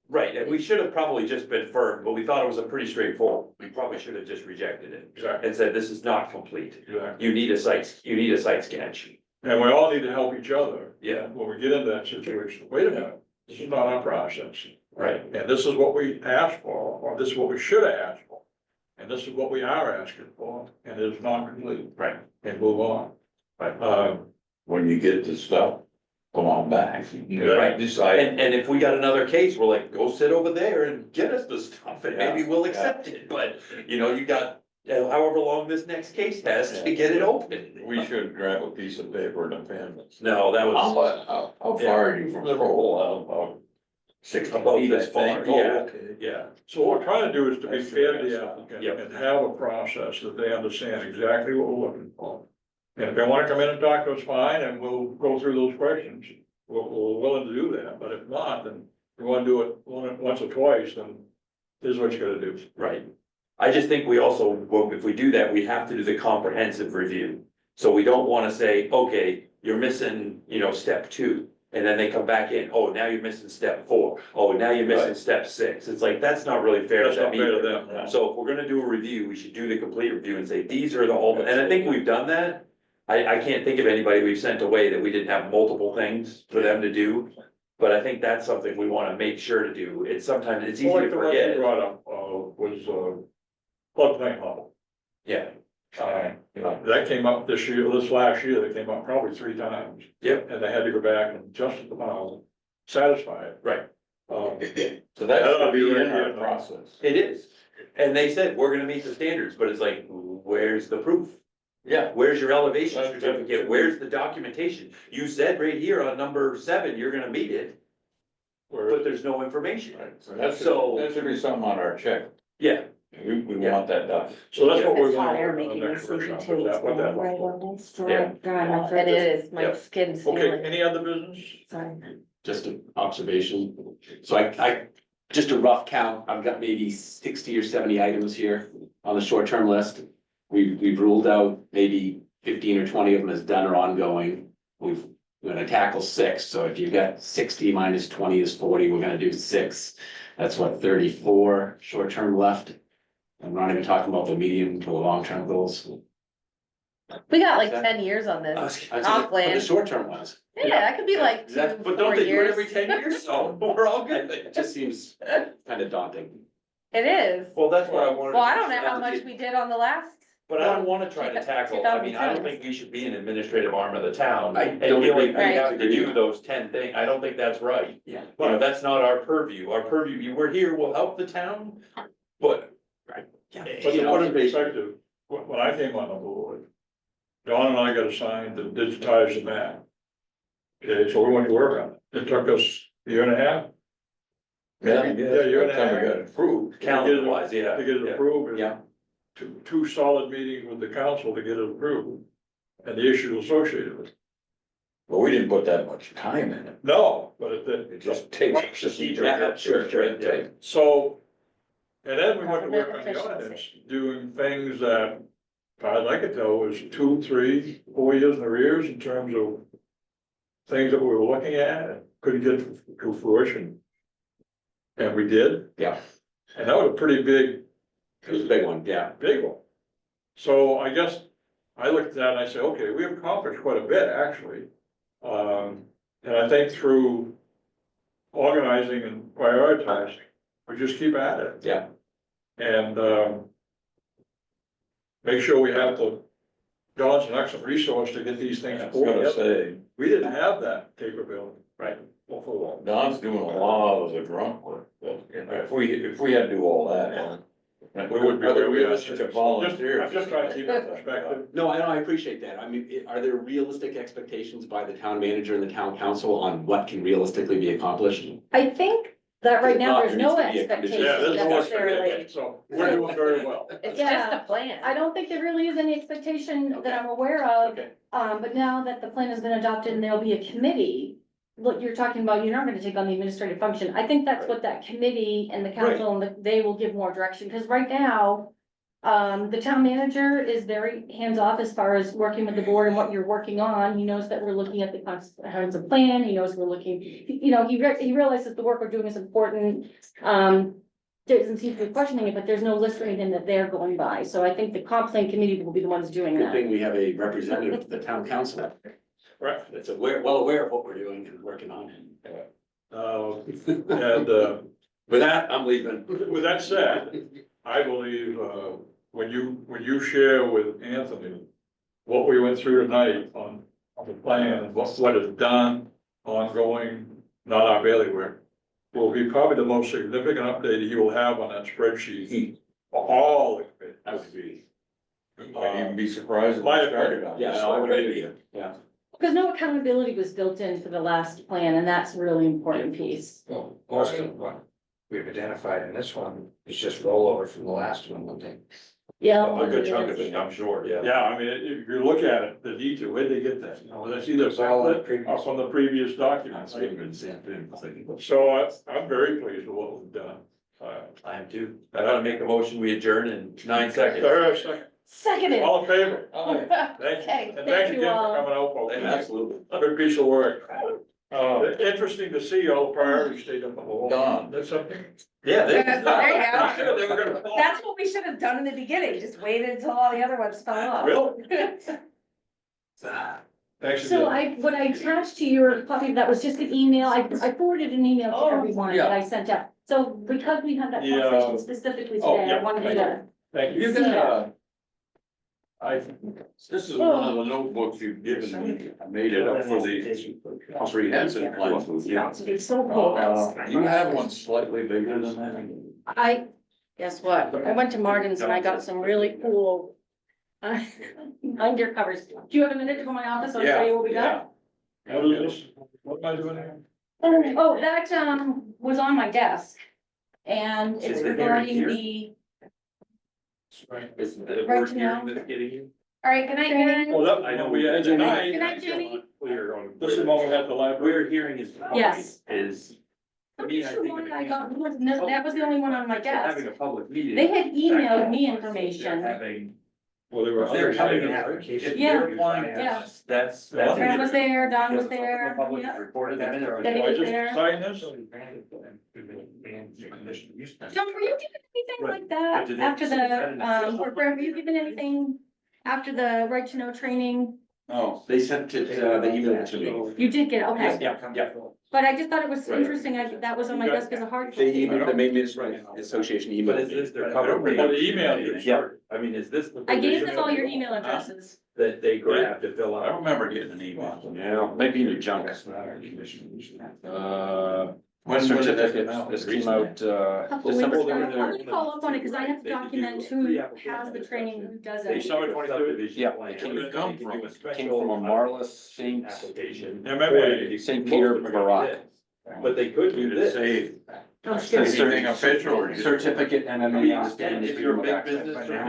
right, and we should have probably just been firm, but we thought it was a pretty straightforward, we probably should have just rejected it. Exactly, And said, this is not complete, exactly. you need a site scan sheet. And we all need to help each other. Yeah. When we get into that situation, wait a minute, this is not our process. Right. And this is what we asked for, or this is what we should have asked for. And this is what we are asking for, and it is not complete. Right. And move on. Right. When you get the stuff, come on back. You Right. gotta decide. And if we got another case, we're like, go sit over there and get us the stuff, and maybe we'll accept it, but, you got however long this next case has to get it open. We should grab a piece of paper and a pen. No, that was, How far are you from the roll? About 60 About feet, I this far, think. Oh, yeah. okay. yeah, So what we're trying to do is to be That's fair to the the next applicant Yep. and have a process that they understand exactly what we're looking for. And if they wanna come in and talk to us, fine, and we'll go through those questions. We're willing to do that, but if not, then we wanna do it once or twice, then this is what you gotta do. right. I just think we also, well, if we do that, we have to do the comprehensive review. So we don't wanna say, okay, you're missing, step 2. And then they come back in, oh, now you're missing step 4. Oh, now you're missing Right. step 6. It's like, that's not really fair to That's not them fair to either. them, no. So if we're gonna do a review, we should do the complete review and say, these are all, and I think we've done that. I can't think of anybody we've sent away that we didn't have multiple things for them to do. But I think that's something we wanna make sure to do. It's sometimes, it's easy Well, to like the one you forget. brought up, was, floodplain level. Yeah, That came up this last year, that came up probably 3 times. Yep. And they had to go back and adjust it, satisfy it. right. So that That'll should be be right in our here. process. It is. And they said, we're gonna meet the standards, but it's like, where's the proof? Yeah. Where's your elevation That's- certificate? Where's the documentation? You said right here on number 7, you're gonna meet it, but there's no information. So that So- should be something on our check. Yeah, We want that done. So that's what we're It's hot going air to making do me next sleepy workshop. too. Is It's that what been that right looks one day. It's Yeah. dry my It is, my Yep. skin's like? Okay, feeling. any other business? Sorry. Just an observation. So I, just a rough count, I've got maybe 60 or 70 items here on the short-term list. We've ruled out maybe 15 or 20 of them is done or ongoing. We're gonna tackle 6, so if you've got 60 minus 20 is 40, we're gonna do 6. That's what, 34 short-term left? I'm not even talking about the medium to the long-term goals. We got like 10 years on I this. was- I was- Comp For plan. the short-term ones. Yeah, that could be like Is that- 2, but 4 don't they do it years. every 10 years? So we're all good. It just seems kind of daunting. It is. Well, that's what I wanted. Well, I don't know how much we did on the last. But I don't wanna try to tackle, I mean, I don't 2010. think we should be an administrative arm of the town. I And don't feel like agree. we have to Right. do those 10 things, I don't think that's right. Yeah. You know, that's not our purview, our purview, we're here, we'll help the town, but. Yeah. But You to know, put in perspective, when I came on the board, Don and I got assigned to digitize the map. Okay, so we went to work on it. It took us a year and a half. Yeah, you're gonna time we have- got it approved. Calendar wise, yeah. To get it yeah. approved. Yeah. Two solid meetings with the council to get it approved. And the issues associated with it. But we didn't put that much time in it. No, but It just takes. Procedure. Yeah, sure, sure. Red tape. so. And then we went to work on the Efficiency. ordinance, doing things that, as far as I could tell, was 2, 3, 4 years in arrears in terms of. Things that we were looking at and couldn't get to fruition. And we did, Yeah, and that was a pretty big, it was a big one, yeah. big one. So I guess I looked at that and I said, okay, we've accomplished quite a bit, actually. And I think through organizing and prioritizing, we just keep at it. Yeah. And, make sure we have the, Don's an excellent resource to get these things I was gonna pulled. say, We didn't have that capability. Right. Before. Don's doing a lot of the grunt work, but if we had to do all that. We would be where we are. Such a volunteer. I'm just trying to keep it in perspective. No, I appreciate that. I mean, are there realistic expectations by the town manager and the town council on what can realistically be accomplished? I think that right now, there's no There needs to be a condition. Yeah, expectations there's no necessarily. expectation, so we're doing very well. It's Yeah. just a plan. I don't think there really is any expectation that I'm aware of, Okay. but now that the plan has been adopted and there'll be a committee. Look, you're talking about, you're not gonna take on the administrative function. I think that's what that committee and the council, they will give more direction, because right now. The town manager is very hands-off as far as working with the board and what you're working on. He knows that we're looking at the comprehensive plan. He knows we're looking, he realizes the work we're doing is important. Doesn't seem to be questioning it, but there's no list or anything that they're going by. So I think the comp plan committee will be the ones doing Good that. thing we have a representative of the town council Right. that's well aware of what we're doing and working on. And, With that, I'm leaving. with that said, I believe, when you share with Anthony what we went through tonight on the plan, what is done, ongoing, not our bailiwick, will be probably the most significant update he will have on that spreadsheet. All the committees. I would agree. Might even be surprised if we My started on Yeah, this no, I would agree with already. you. Yeah. Because no accountability was built in for the last plan, and that's a really important piece. Well, most of what we've identified in this one is just rollover from the last one, I think. Yeah. A good chunk of it, I'm sure, yeah. Yeah, I mean, if you look at it, the detail, where'd they get that? You know, that's either It's all in the or previous. from the previous documents. So I'm very pleased with what we've done. I am too. I gotta make a motion, we adjourn in 9 seconds. Seconded. All in favor? Okay, Thank you. And thank thanks you again for all. coming out, folks. Absolutely. Good piece of work. Interesting to see all the priorities stayed up on the wall. Don. That's something. Yeah, There you go. Sure, they were gonna fall. That's what we should have done in the beginning, just waited until all the other ones fell off. Really? Thanks So again. what I attached to your copy, that was just an email, I forwarded an email to Oh, everyone yeah. that I sent out. So because we had that Yeah. conversation specifically Oh, today, yeah, I wanted thank to. Thank you. You can, I, this is one of the notebooks you've given me, I made it up for the comprehensive plan. It's so cool. You have one slightly bigger than that? Guess what? I went to Martin's and I got some really cool. Undercovers. Do you have a minute to go to my office? I'll show you what we got. what is this? What am I doing here? Oh, that, was on my desk. And it's Is it regarding here? the, Is the Right word to hearing know. that's getting you? All right, good night, guys. Oh, that, I know we had tonight. Good night, Jenny. Clear on. This is what we had the library. Where hearing is. Yes. Is. I mean, I the think one of I it- got, that was the only one on my desk. Having a public meeting. They had emailed me They're information. Having. Well, they were. They're coming in application. Yeah. They're applying, Yeah. that's. Aaron was there, Don was Because the there, public yeah. reported them in. Debbie I was just there. sign this? John, were you given anything like that But did they- after the, or Brent, were you given anything after the right to know training? No. They sent it, they emailed it to me. You did get, okay, Yeah. but I just thought it was Right. interesting, that was on my desk as a hard They copy. emailed, the Maintenance Association But emailed is this me. their cover? Well, the email you. Yeah, I mean, is this the? I gave them position all your email addresses. That they have to fill I out? remember getting an email. Yeah, maybe in your junk. When was it? Certificate, this came out, Couple weeks December. ago. I'm gonna follow up on it, cause I have to document who has the training, who doesn't. December 22. Yeah, It came from a Marlis Saint, Application. MMA. St. Peter Barak. But they could You do to this. say Oh, sure. anything official or just? Certificate MMA. If you're a big business or